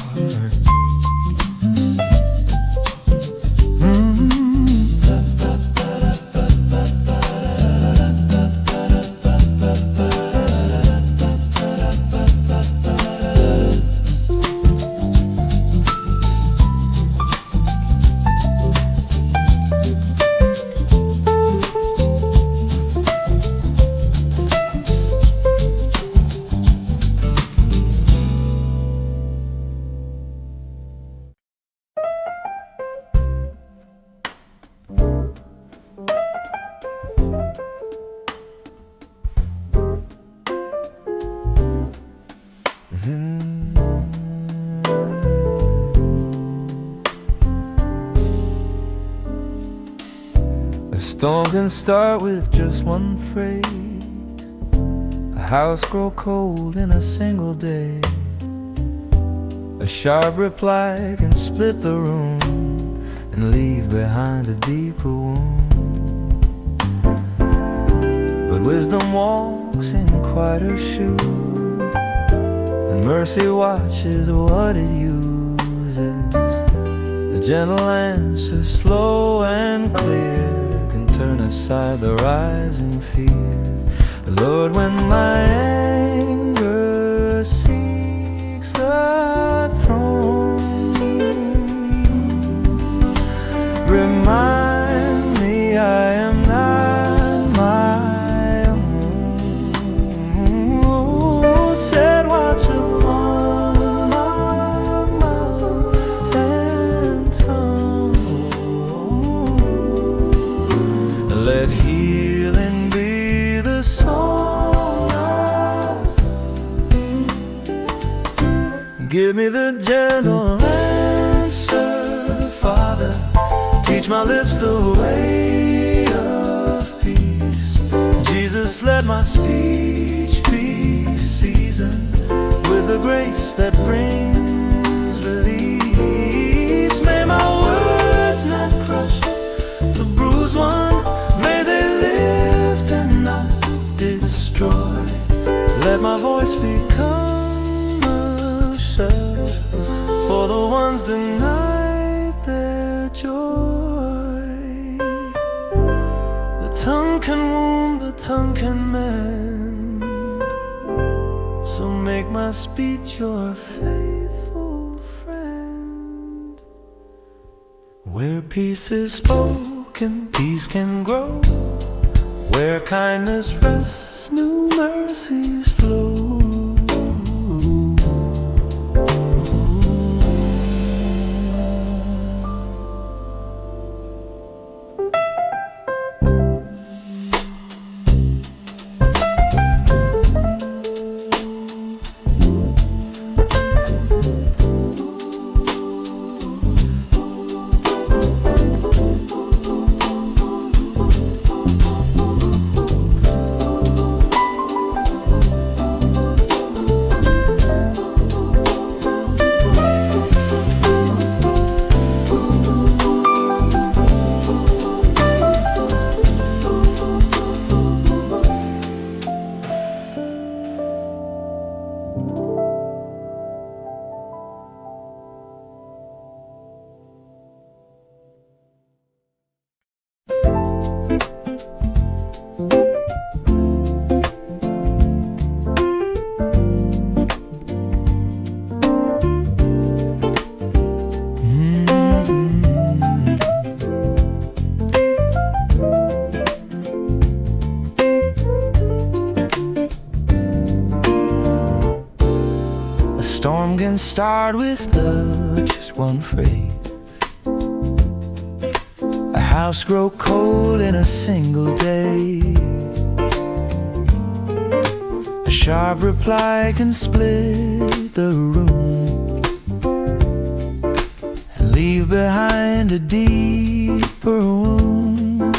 storm can start with just one phrase. A house grow cold in a single day. A sharp reply can split the room and leave behind a deeper wound. But wisdom walks in quieter shoes, and mercy watches what it uses. The gentle answer, slow and clear, can turn aside the rising fear. Lord, when my anger seeks the throne, remind me I am not my own. Set watch upon my mouth and tongue. Let healing be the song I sing. Give me the gentle answer, Father. Teach my lips the way of peace. Jesus, let my speech be seasoned with the grace that brings release. May my words not crush the bruised one. May they lift and not destroy. Let my voice become a shelter for the ones denied their joy. The tongue can wound, the tongue can mend, so make my speech your faithful friend. Where peace is spoken, peace can grow. Where kindness rests, new mercies flow. Storm can start with just one phrase. A house grow cold in a single day. A sharp reply can split the room and leave behind a deeper wound.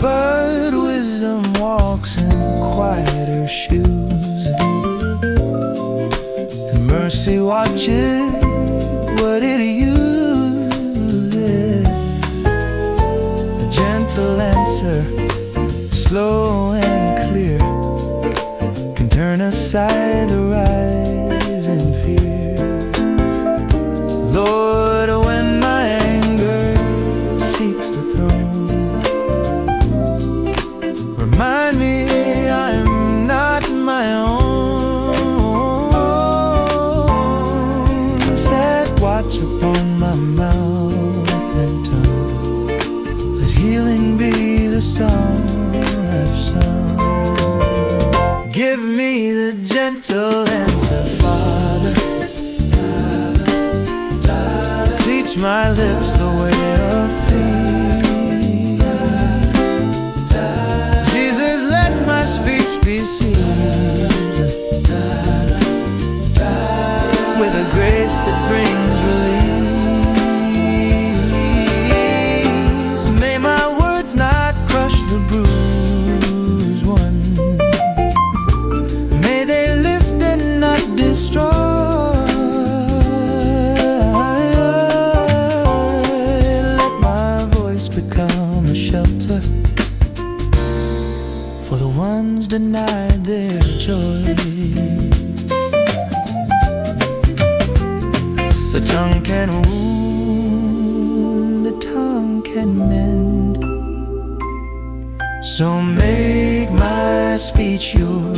But wisdom walks in quieter shoes, and mercy watches what it uses. A gentle answer, slow and clear, can turn aside the rising fear. Lord, when my anger seeks the throne, remind me I am not my own. Set watch upon my mouth and tongue. Let healing be the song I've sung. Give me the gentle answer, Father. Teach my lips the way of peace. Jesus, let my speech be seasoned with a grace that brings release. May my words for the ones denied their joy. The tongue can wound, the tongue can mend. So make my speech your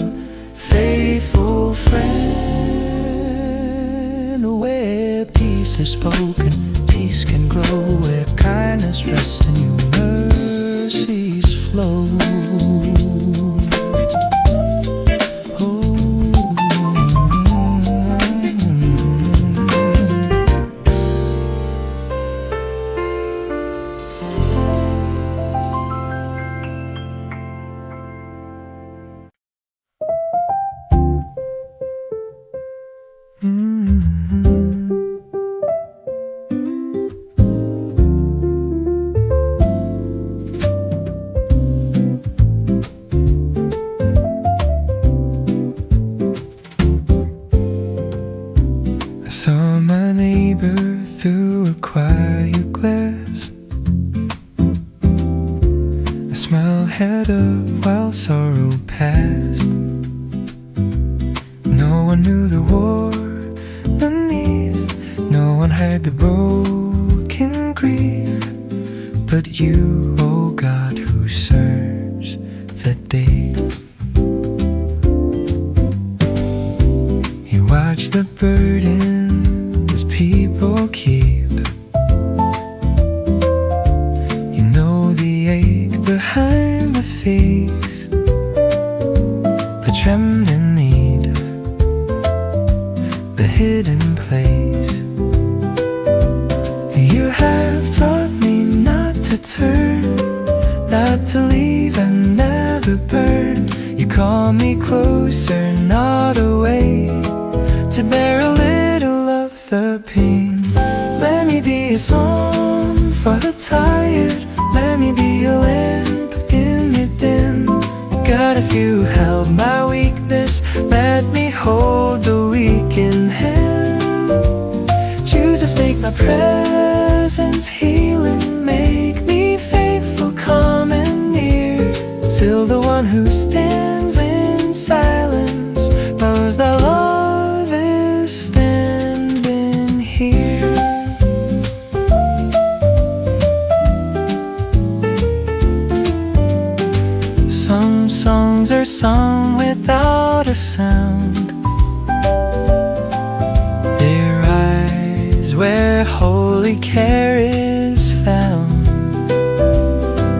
faithful friend. Where peace is spoken, peace can grow. Where kindness rests and new mercies flow. I saw my neighbor through a quiet glass. A smile had up while sorrow passed. No one knew the war beneath, no one heard the broken grief, but you, oh God, who search the deep. You watch the burdens people keep. You know the ache behind the face, the trembling need, the hidden place. You have taught me not to turn, not to leave and never burn. You call me closer, not away, to bear a little of the pain. Let me be a song for the tired, let me be a lamp in the dim. God, if you help my weakness, let me hold the weak in hand. Jesus, make my presence healing, make me faithful, calm and near, till the one who stands in silence knows that love is standing here. Some songs are sung without a sound. Their eyes where holy care is found,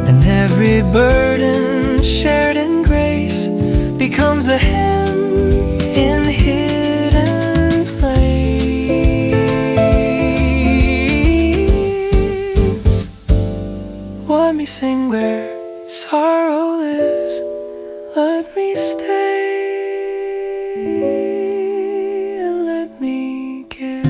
and every burden shared in grace becomes a hymn in hidden place. Let me sing where sorrow lives, let me stay and let me give.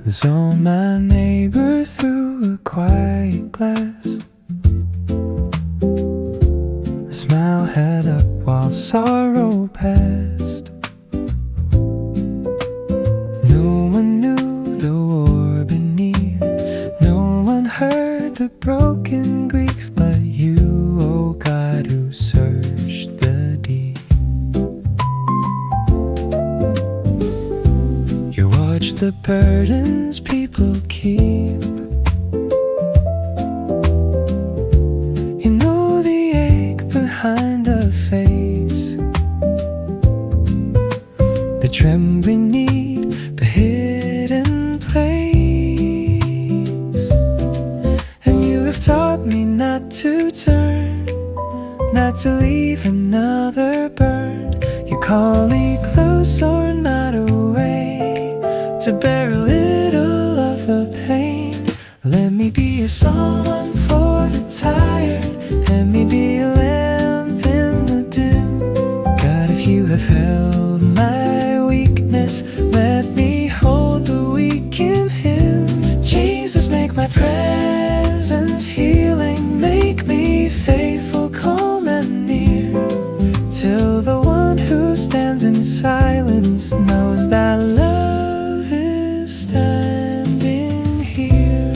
Saw my neighbor through a quiet glass. A smile had up while sorrow passed. No one knew the war beneath, no one heard the broken grief, but you, oh God, who searched the deep. You watch the burdens people keep. You know the ache behind a face, the trembling need, the hidden place. And you have taught me not to turn, not to leave another burn. You call me close or not away, to bear a little of the pain. Let me be a song for the tired, let me be a lamp in the dim. God, if you have held my weakness, let me hold the weak in Him. my presence healing. Make me faithful, calm and near, till the one who stands in silence knows that love is standing here.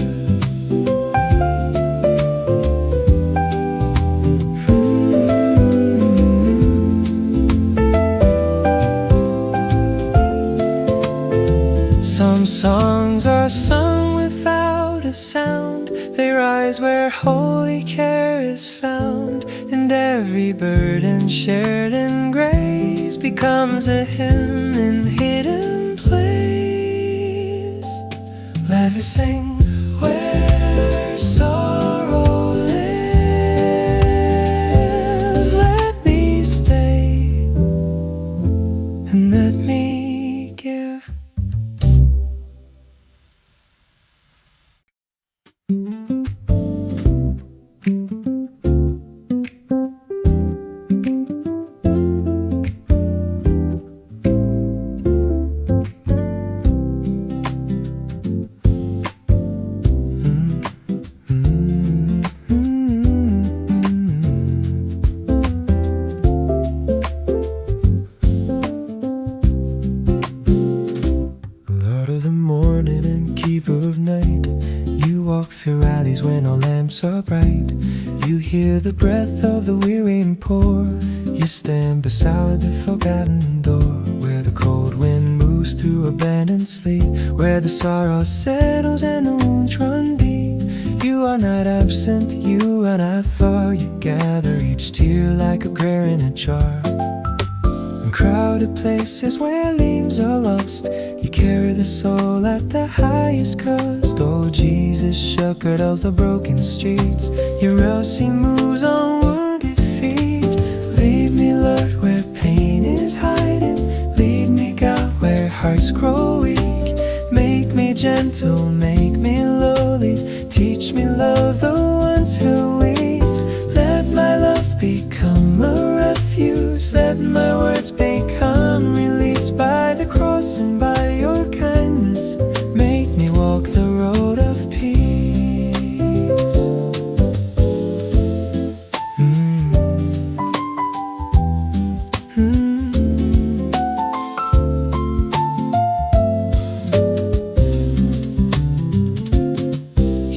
Some songs are sung without a sound. They rise where holy care is found, and every burden shared in grace becomes a hymn in hidden place. Let me sing where sorrow lives. Let me stay and let me give. When all lamps are bright, you hear the breath of the weary and poor. You stand beside the forgotten door, where the cold wind moves through abandoned sleep, where the sorrow settles and the wounds run deep. You are not absent, you are not far. You gather each tear like a prayer in a jar. In crowded places where names are lost, you carry the soul at the highest cost. Oh Jesus, shepherd of the broken streets, your mercy moves on wounded feet. Lead me, Lord, where pain is hiding. Lead me, God, where hearts grow weak. Make me gentle, make me lowly. Teach me love the ones who weep. Let my love become a refuge. Let my words become release by the cross and by your kindness. Make me walk the road of peace.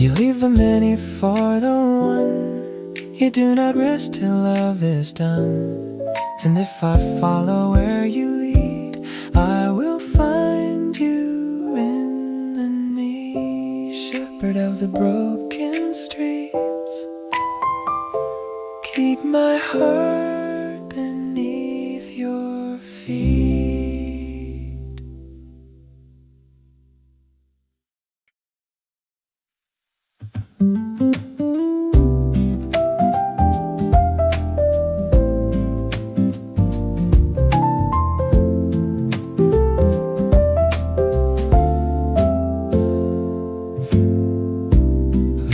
You leave the many for the one. You do not rest till love is done. And if I follow where you lead, I will find you in the need. Shepherd of the broken streets, keep my heart beneath your feet.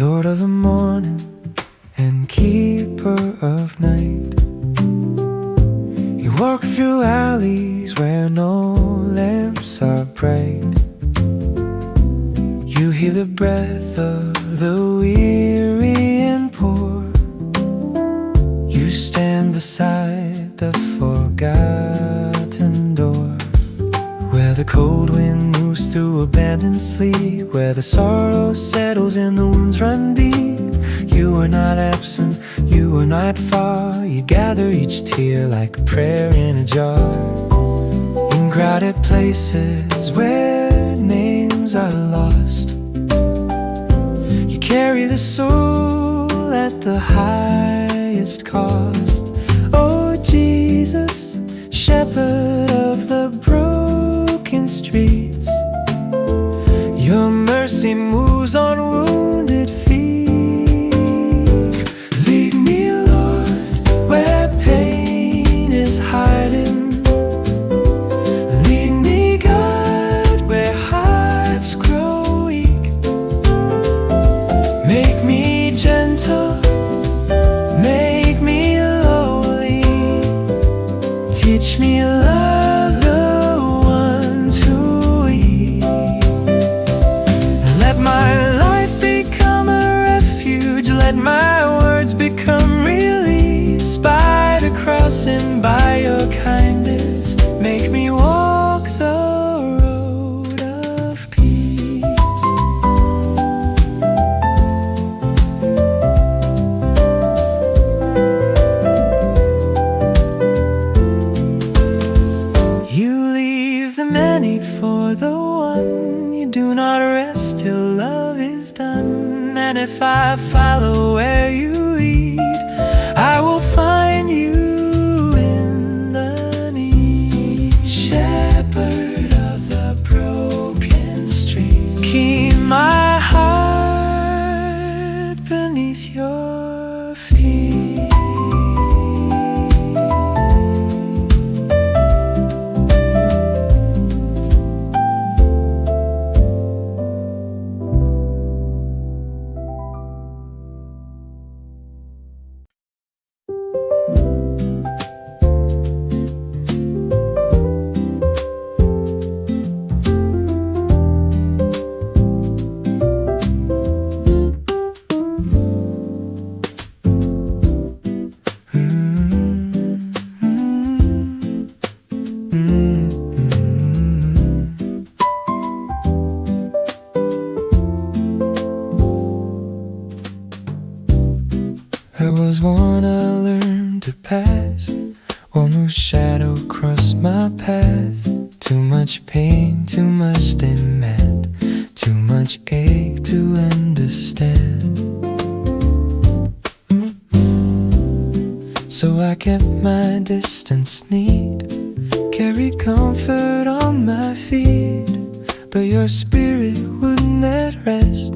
Lord of the morning and keeper of night, you walk through alleys where no lamps are bright. You hear the breath of the weary and poor. You stand beside the forgotten door, where the cold wind moves through abandoned sleep, where the sorrow settles and the wounds run deep. You are not absent, you are not far. You gather each tear like a prayer in a jar. In crowded places where names are lost, you carry the soul at the highest cost. Oh Jesus, shepherd of the broken streets, your mercy moves on wounded feet. Lead me, Lord, where pain is hiding. Lead me, God, where hearts grow weak. Make me gentle, make me lowly. Teach me love the ones who weep. Let my life become the one. You do not rest till love is done. And if I follow where you lead, I will find you in the need. Shepherd of the broken streets, keep my heart beneath your feet. There was one I learned to pass, one whose shadow crossed my path. Too much pain, too much demand, too much ache to understand. So I kept my distance neat, carried comfort on my feet. But your spirit wouldn't at rest,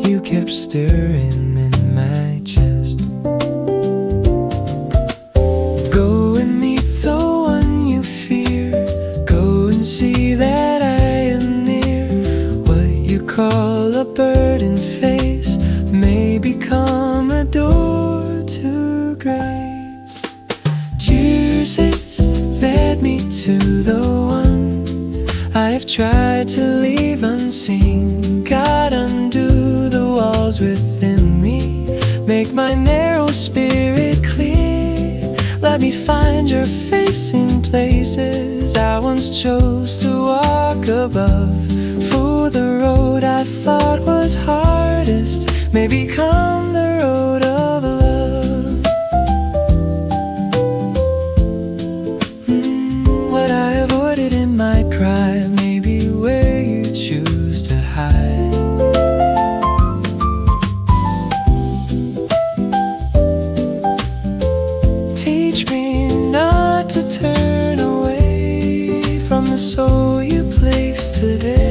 you kept stirring in my chest. Go and meet the one you fear, go and see that I am near. What you call a burdened face may become a door to grace. Jesus led me to the one I have tried to leave unseen. God, undo the walls within me, make my narrow spirit clear. Let me find your face in places I once chose to walk above. For the road I thought was hardest may become the road of love. What I avoided in my pride may be where you choose to hide. Teach me not to turn away from the soul you place today.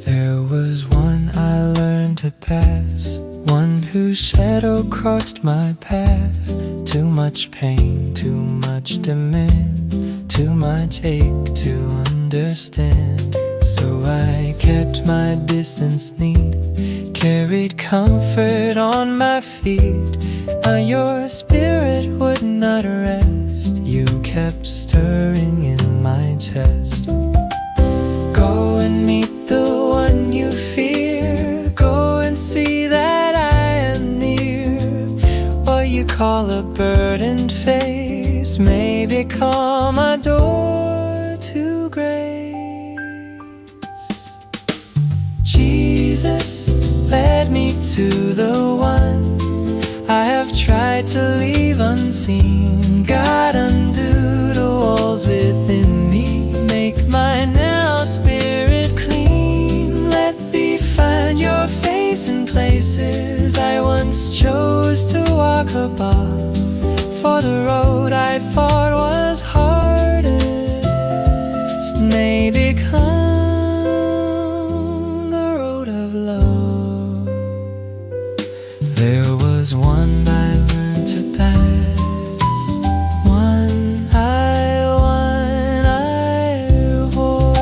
There was one I learned to pass, one whose shadow crossed my path. Too much pain, too much demand, too much ache to understand. So I kept my distance neat, carried comfort on my feet. Your spirit would not rest, you kept stirring in my chest. Go and meet the one you fear, go and see that I am near. What you call a burdened face may become a door to grace. Jesus led me to the one I have tried to leave unseen. God, undo the walls within me, make my narrow spirit clean. Let me find your face in places I once chose to walk above. For the road I thought was hardest may become the road of love. There was one I learned to pass, one I hold.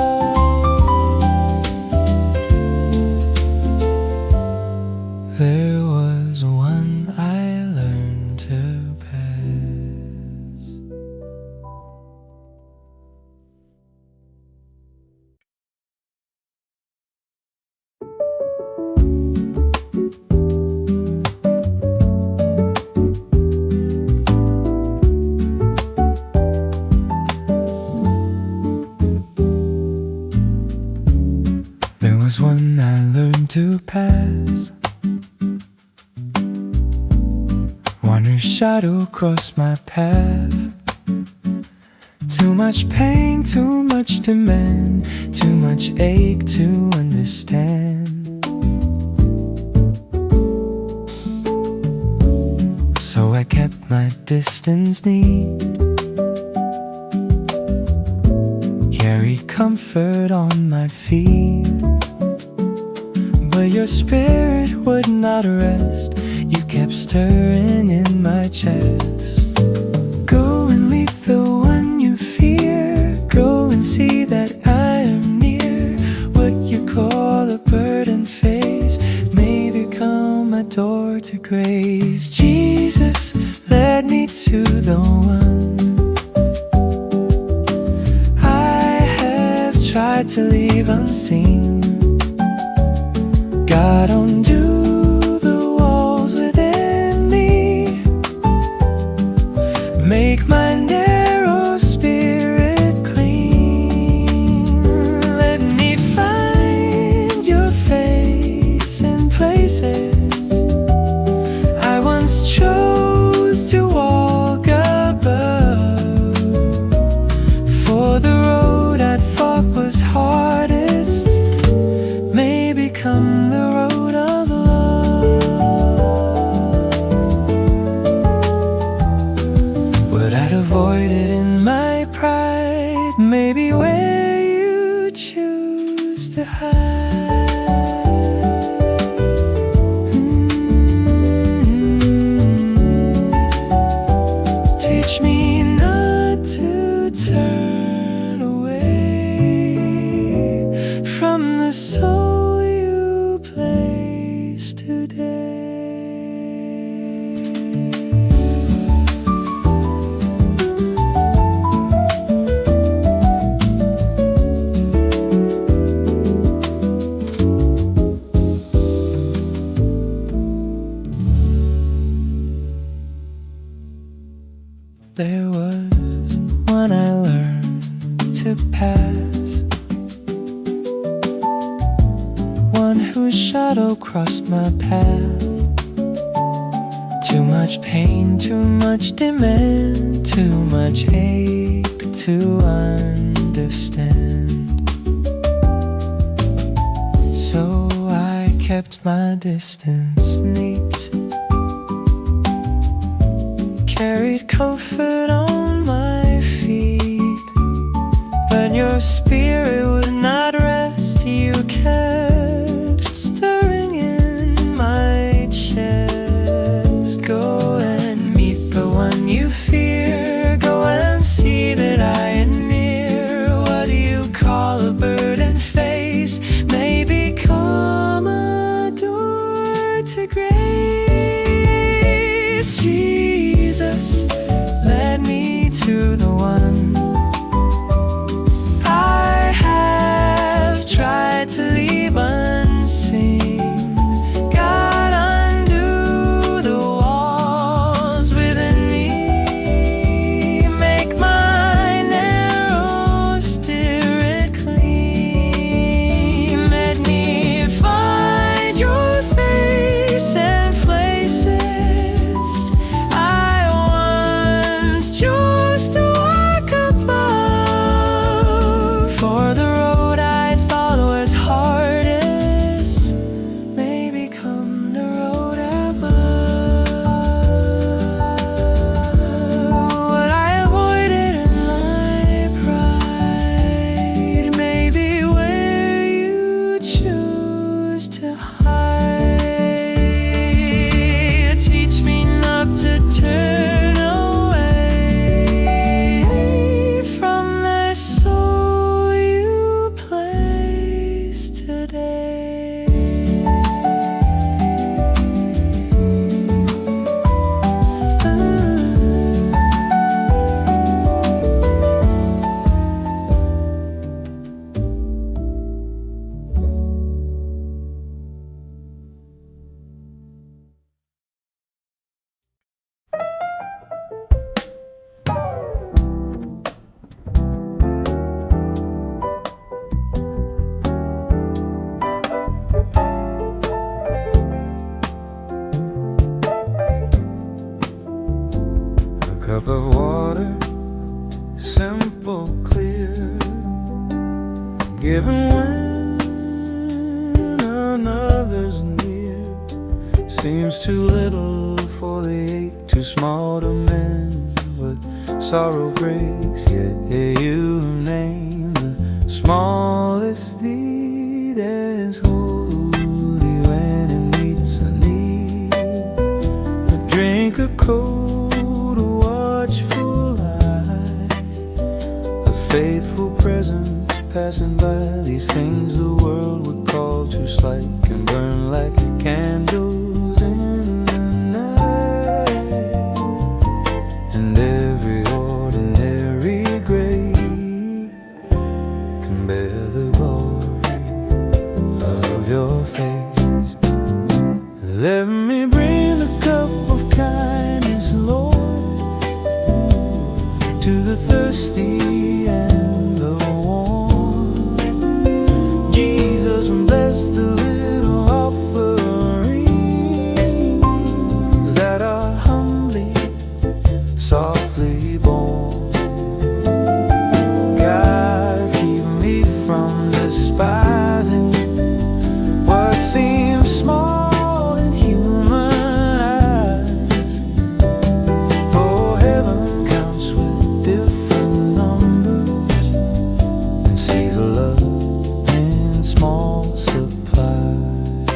There was one I learned to pass. There was one I learned to pass, one whose shadow crossed my path. Too much pain, too much demand, too much ache to understand. So I kept my distance neat, carried comfort on my feet. But your spirit would not rest, you kept stirring in my chest. Go and leave the one you fear, go and see that I am near. What you call a burden face may become a door to grace. Jesus led me to the one I have tried to leave unseen. God, undo the walls within me, make my narrow spirit clean. Let me find your face in places I once chose to walk above. For the road I thought was hardest may become the road of love. What I'd avoided in my pride may be where you choose to hide. Teach me not to turn away from the soul you place today. There was one I learned to pass, one whose shadow crossed my path. Too much pain, too much demand, too much ache to understand. So I kept my distance neat, carried comfort on my feet. But your spirit would not rest, you kept stirring in my chest. Go and meet the one you fear, go and see that I am near. What do you call a burden face may become a door to grace. Jesus led me to the one I have cup of water, simple, clear, given when another's near. Seems too little for the ache, too small to mend what sorrow breaks. Yet you name the smallest deed as holy when it meets a need. A drink, a coat, a watchful eye, a faithful presence passing by. These things the world would call too slight can burn like candles in the night. And every ordinary grave can bear the glory of your face. Let me bring the cup of kindness, Lord, to the thirsty and the warm. Jesus, bless the little offerings that are humbly, softly born. God, keep me from despising what seems small in human eyes. For heaven counts with different numbers and sees love in small supplies.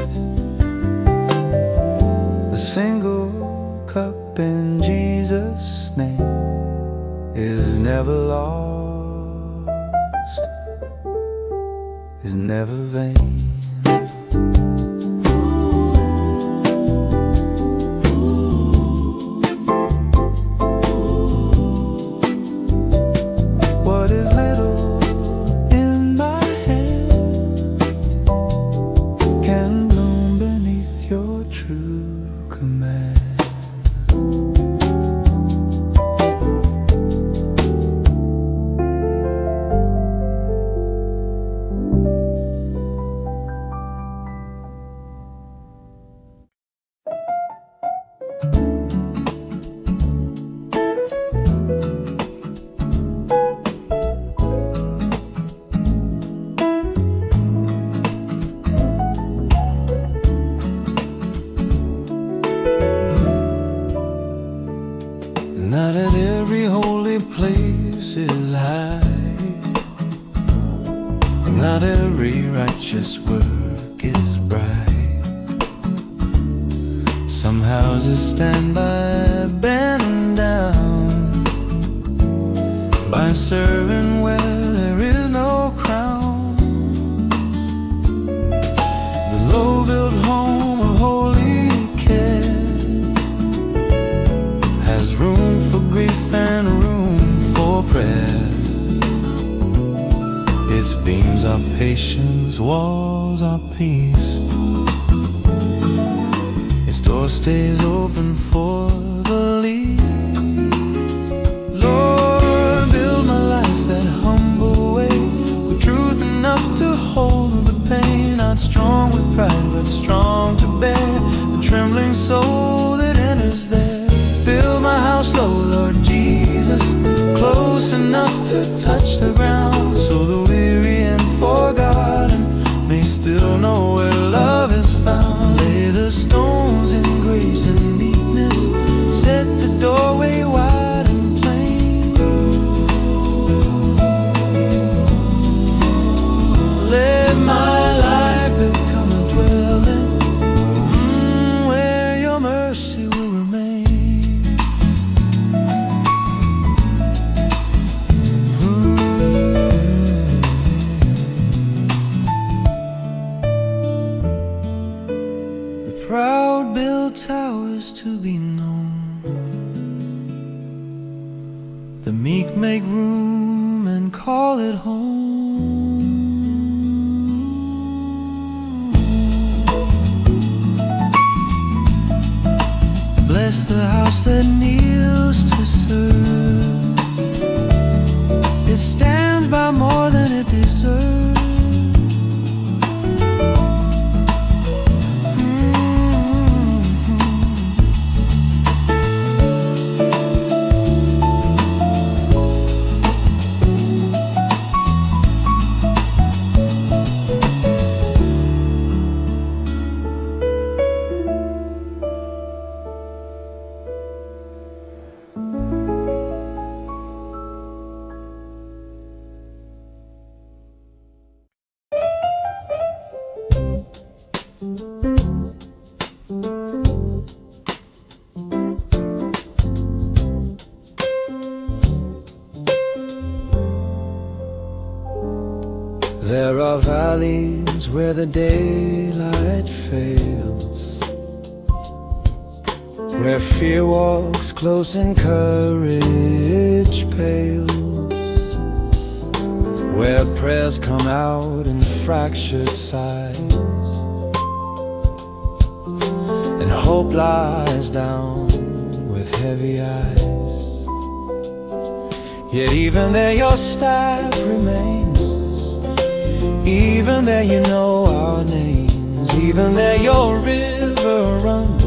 A single cup in Jesus' name is never lost, is never vain. What is little in my hand can bloom beneath your true command. Not at every holy place is high, not every righteous work is bright. Some houses stand by bent down, by serving where there is no crown. The low-built home of holy care has room for grief and room for prayer. Its beams are patience, walls are peace. Its door stays open for the least. Lord, build my life that humble way, with truth enough to hold the pain. Not strong with pride, but strong to bear the trembling soul that enters there. Build my house low, Lord Jesus, close enough to touch the ground, so the weary and forgotten may still know where love is found. Lay the stones in grace and meekness, set the doorway wide and plain. Let my life become a dwelling where your mercy will remain. The proud build towers to be known, the meek make room and call it home. Bless the house that kneels to serve. It stands by more than it deserves. There are valleys where the daylight fails, where fear walks close and courage pales, where prayers come out in fractured sighs, and hope lies down with heavy eyes. Yet even there your staff remains, even there you know our names, even there your river runs,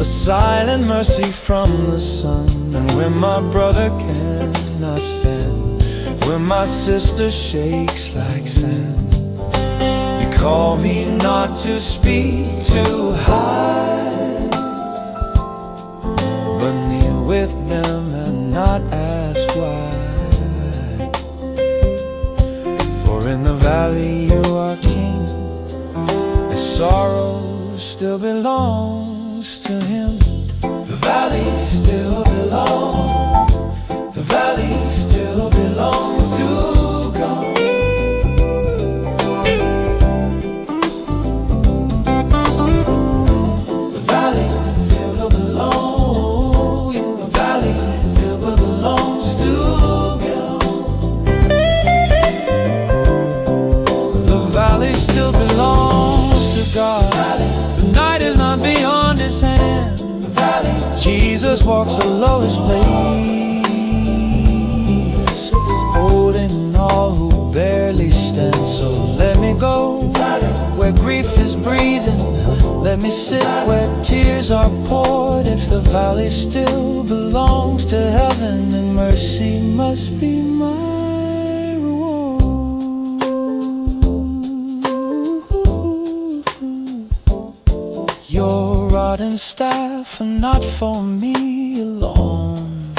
a silent mercy from the sun. And when my brother cannot stand, when my sister shakes like sand, you call me not to speak too high, but kneel with them and not ask why. For in the valley you are king, and sorrow still belongs to him. The valley still belongs, the valley still belongs to God. The valley still belongs, the valley still belongs to God. The valley still belongs to God. The night is not beyond his hand. Jesus walks the lowest place, holding all who barely stand. So let me go where grief is breathing, let me sit where tears are poured. If the valley still belongs to heaven, then mercy must be my reward. Your rod and staff are not for me alone.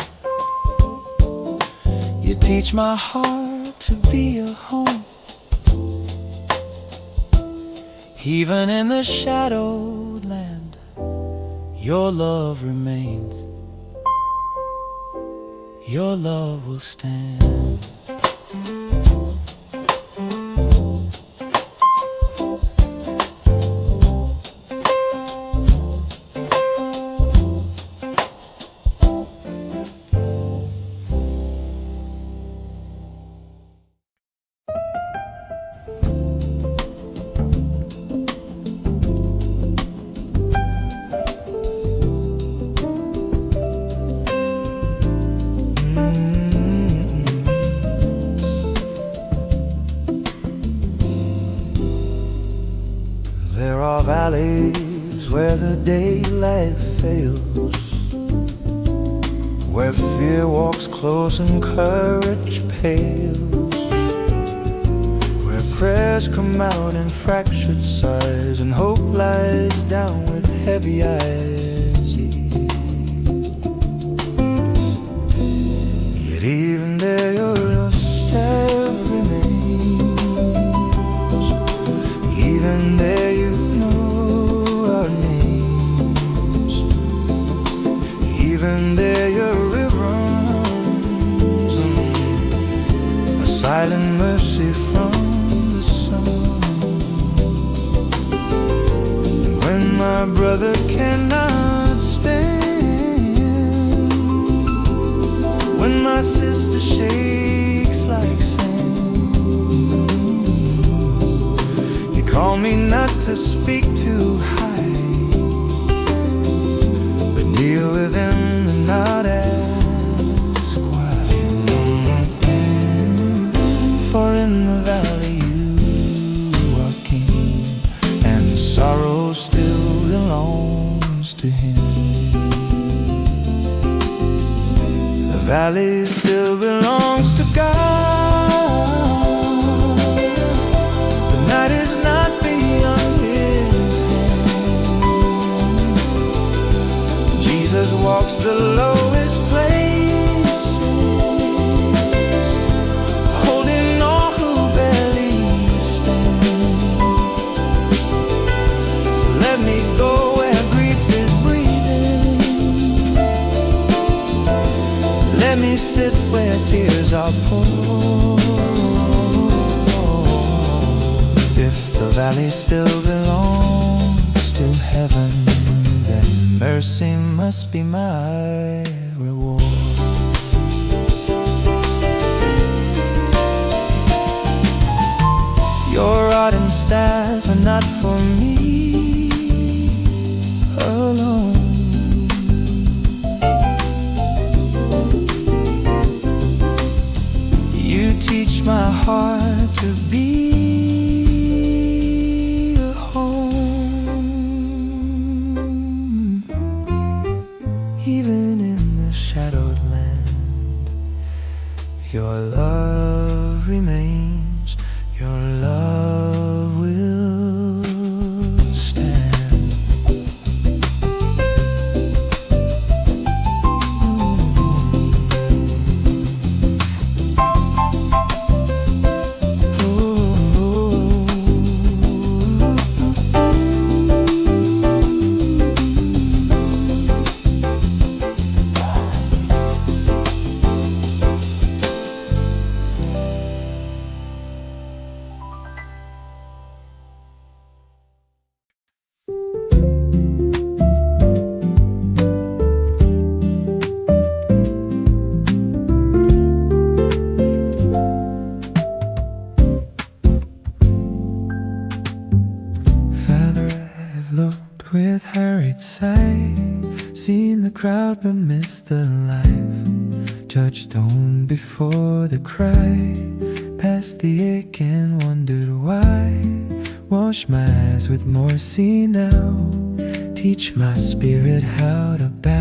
You teach my heart to be a home. Even in the shadowed land, your love remains, your love will stand. There are valleys where the daylight fails, where fear walks close and courage pales, where prayers come out in fractured sighs and hope lies down with heavy eyes. Yet even there your staff remains, even there you know our names, even there your river runs, a silent mercy from the sun. And when my brother cannot stand, when my sister shakes like sand, you call me not to speak too high, but kneel with him and not ask why. For in the valley you are king, and sorrow still belongs to him. The valley still belongs to God. The night is not beyond his hand. Jesus walks the lowest place, holding all who barely stand. So let me go where grief is breathing, let me sit where tears are poured. valley still belongs to heaven, then mercy must be my reward. Your rod and staff are not for me alone. You teach my heart to be a home. Even in the shadowed land, your love remains, your love will stand. With hurried sight, seen the crowd but missed the life. Judged on before the cry, past the ache and wondered why. Wash my eyes with mercy now, teach my spirit how to bow.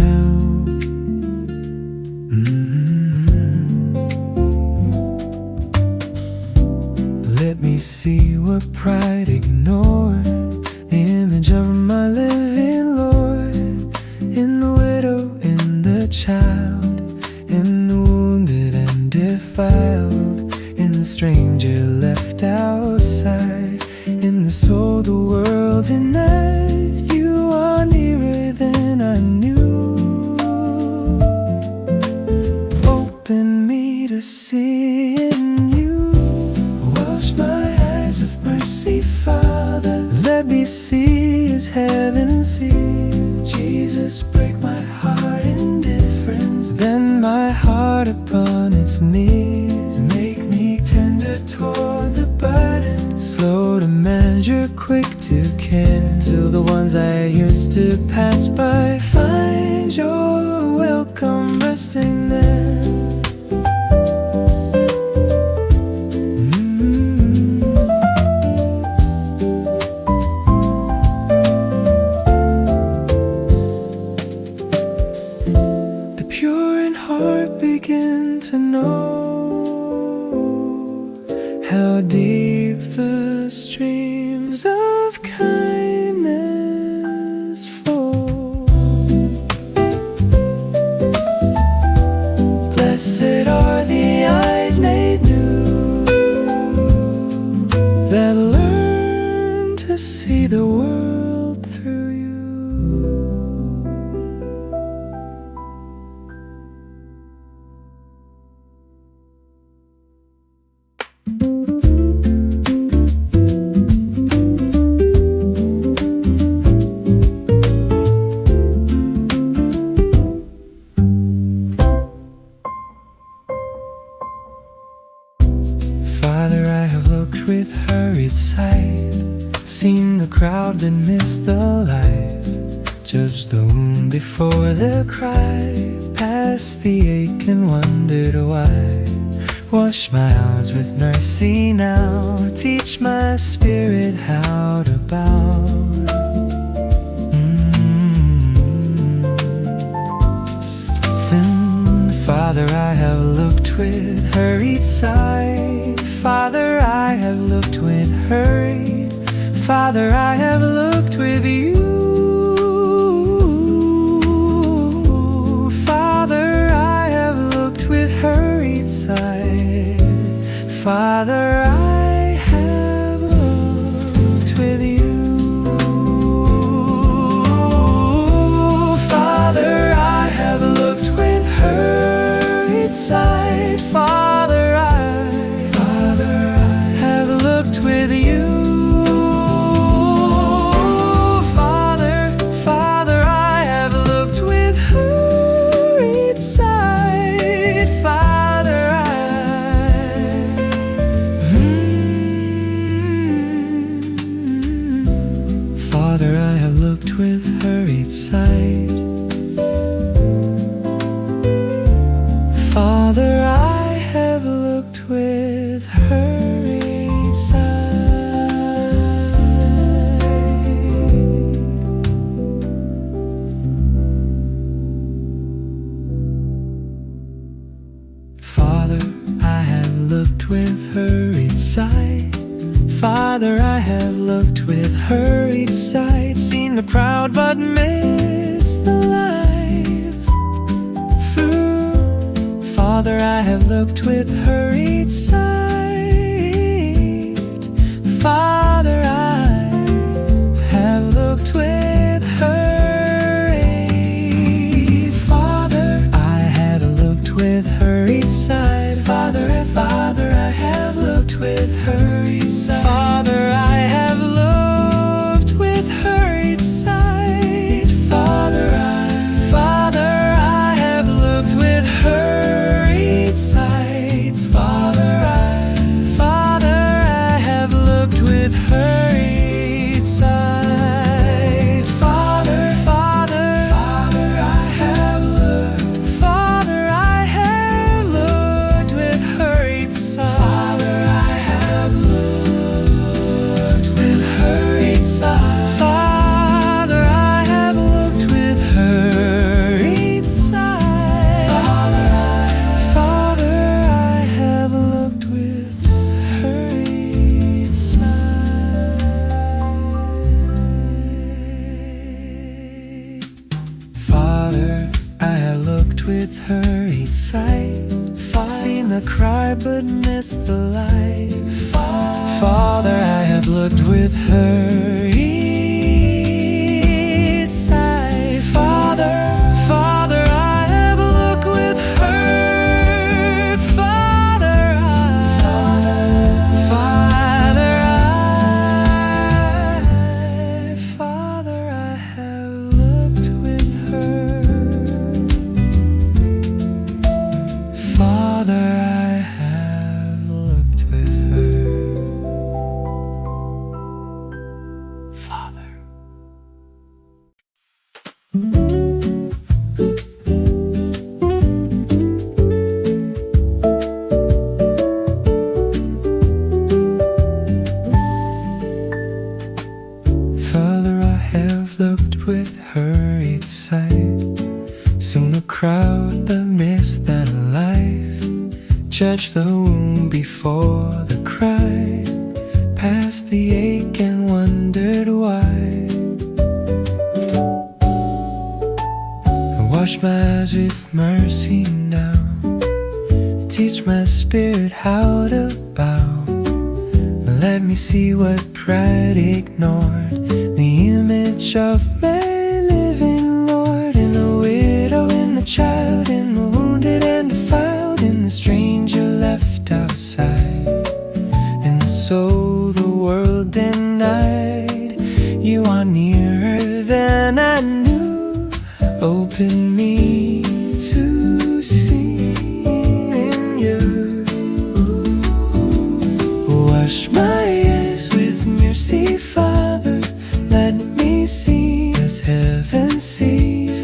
Let me see what pride ignored, image of my living Lord, in the widow, in the child, in the wounded and defiled, in the stranger left outside, in the soul the world denied. You are nearer than I knew. Open me to see in you. Wash my eyes of mercy, Father. Let me see as heaven sees. Jesus, break my heart indifference. Bend my heart upon its knees. Make me tender toward the burden, slow to measure, quick to care, till the ones I used to pass by find your welcome resting there. Begin to know how deep the streams of kindness flow. Blessed are the eyes made new, that learn to see the world through you. Father, I have looked with hurried sight, seen the crowd and missed the life, judged the wound before the cry, past the ache and wondered why. Wash my eyes with mercy now, teach my spirit how to bow. Then, Father, I have looked with hurried sight. Father, I have looked with hurried. Father, I have looked with you. Father, I have looked with hurried sight. Father, I have looked with you. Father, I have looked with hurried sight. Father, I have looked with you. right side. Father, Father, I have looked with hurried sight. Father, I have looked with hurried sight. Father, I have looked with hurried sight. Father, I have looked with hurried sight, seen the crowd but missed the life through. Father, I have looked with hurried sight. Father, I have looked with hurried. Father, I had looked with hurried sight. Father, Father, I have looked with hurried sight. Father, I have looked with hurried sight. Father, I have looked with hurried sights. Father, I have looked with hurried sight. Father, I have looked. Father, I have looked with hurried sight. Father, I have looked with hurried sight. Father, I have looked with hurried sight. Father, I have looked with hurried sight. Father, I have looked with hurried sight. Seen the cry but missed the light. Father, I have looked with hurried sight. Father, I have looked with hurried. Father, I have looked with hurried. Father, I have looked with her. Father. Father, I have looked with hurried sight. Soon a crowd but missed that life. Judged the wound before the cry. Past the ache and wondered why. I wash my eyes with mercy now. Teach my spirit how to bow. Let me see what pride ignored. The image of my living Lord. In the widow, in the child, in the wounded and defiled, in the stranger left outside, in the soul the world denied. You are nearer than I knew. Open me to see in you. Wash my eyes with mercy, Father. Let me see as heaven sees.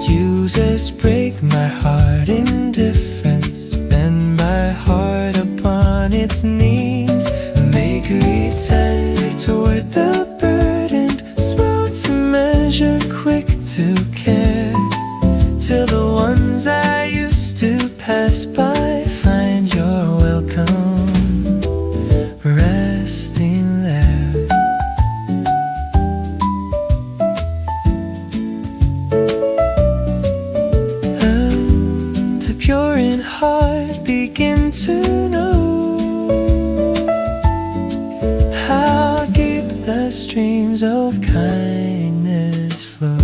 Use us, break my heart in difference. Bend my heart upon its knees. Make me tender toward the burdened. Smooth to measure, quick to care. Till the ones I used to pass by find your welcome resting there. And the pure in heart begin to know how deep the streams of kindness flow.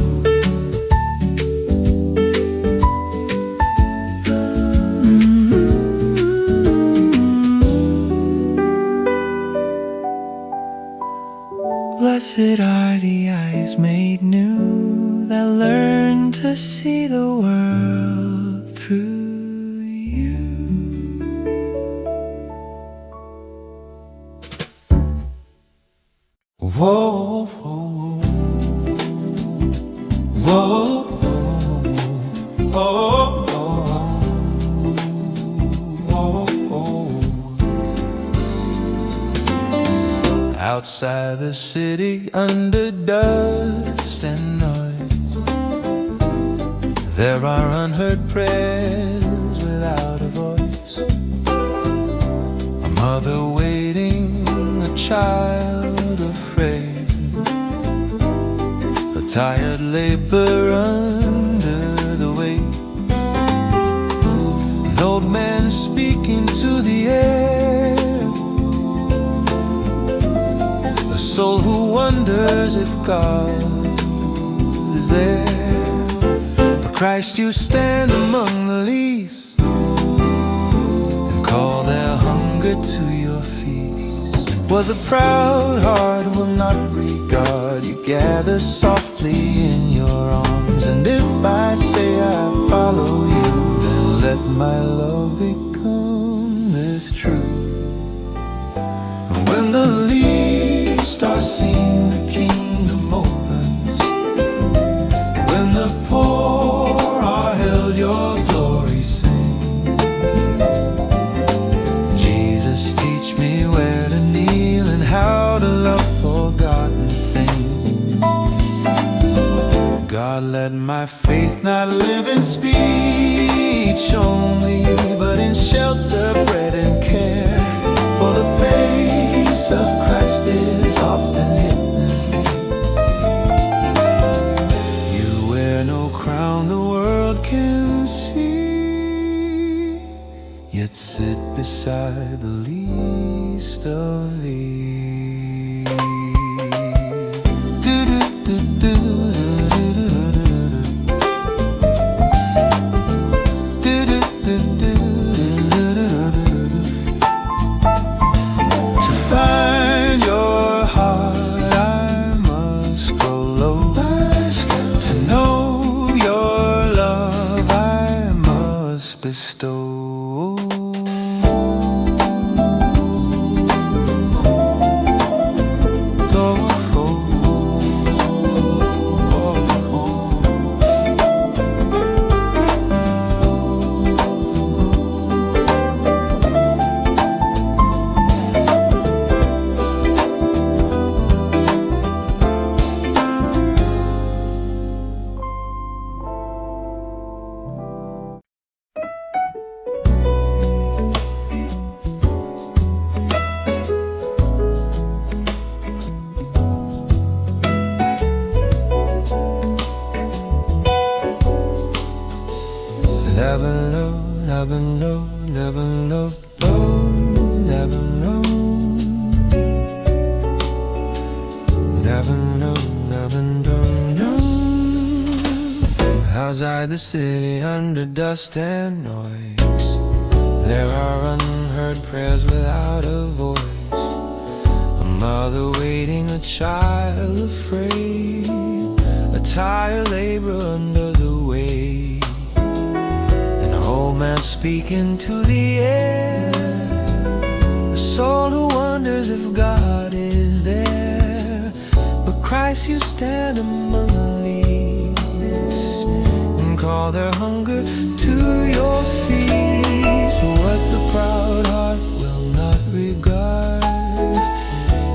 Blessed are the eyes made new that learn to see the world outside the city under dust and noise. There are unheard prayers without a voice. A mother waiting, a child afraid, a tired labor under the weight. An old man speaking to the air, a soul who wonders if God is there. But Christ, you stand among the least and call their hunger to your feast. Well, the proud heart will not regard you, gather softly in your arms. And if I say I follow you, then let my love become this truth. And when the least are seen, the kingdom opens. When the poor are held, your glory sing. Jesus, teach me where to kneel and how to love forgotten things. God, let my faith not live in speech only, but in shelter, bread and care. For the face of Christ is often hidden. You wear no crown the world can see, yet sit beside the least of these. To find your heart I must go low. To know your love I must bestow. Never know, never know, never know, never know. Never know, never know. Outside the city under dust and noise, there are unheard prayers without a voice. A mother waiting, a child afraid, a tired laborer under the weight. Old man speaking to the air, a soul who wonders if God is there. But Christ, you stand among the least and call their hunger to your feast. What the proud heart will not regard,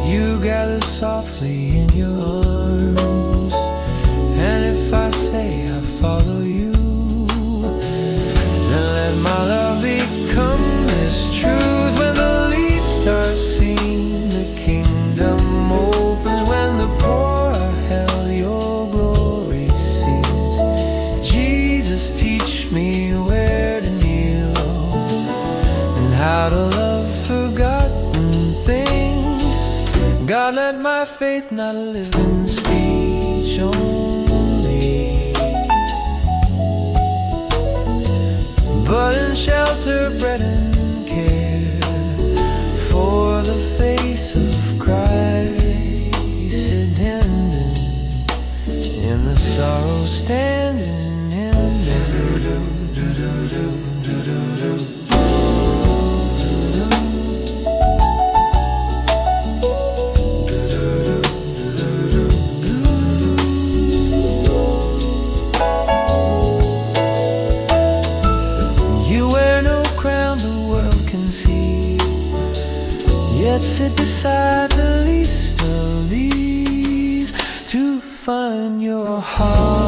you gather softly in your arms. And if I say I follow you, let my love become this truth. When the least are seen, the kingdom opens. When the poor are held, your glory sees. Jesus, teach me where to kneel and how to love forgotten things. God, let my faith not live in speech only, but in shelter, bread and care. For the face of Christ hidden in the sorrow standing in yet sit beside the least these to find your heart.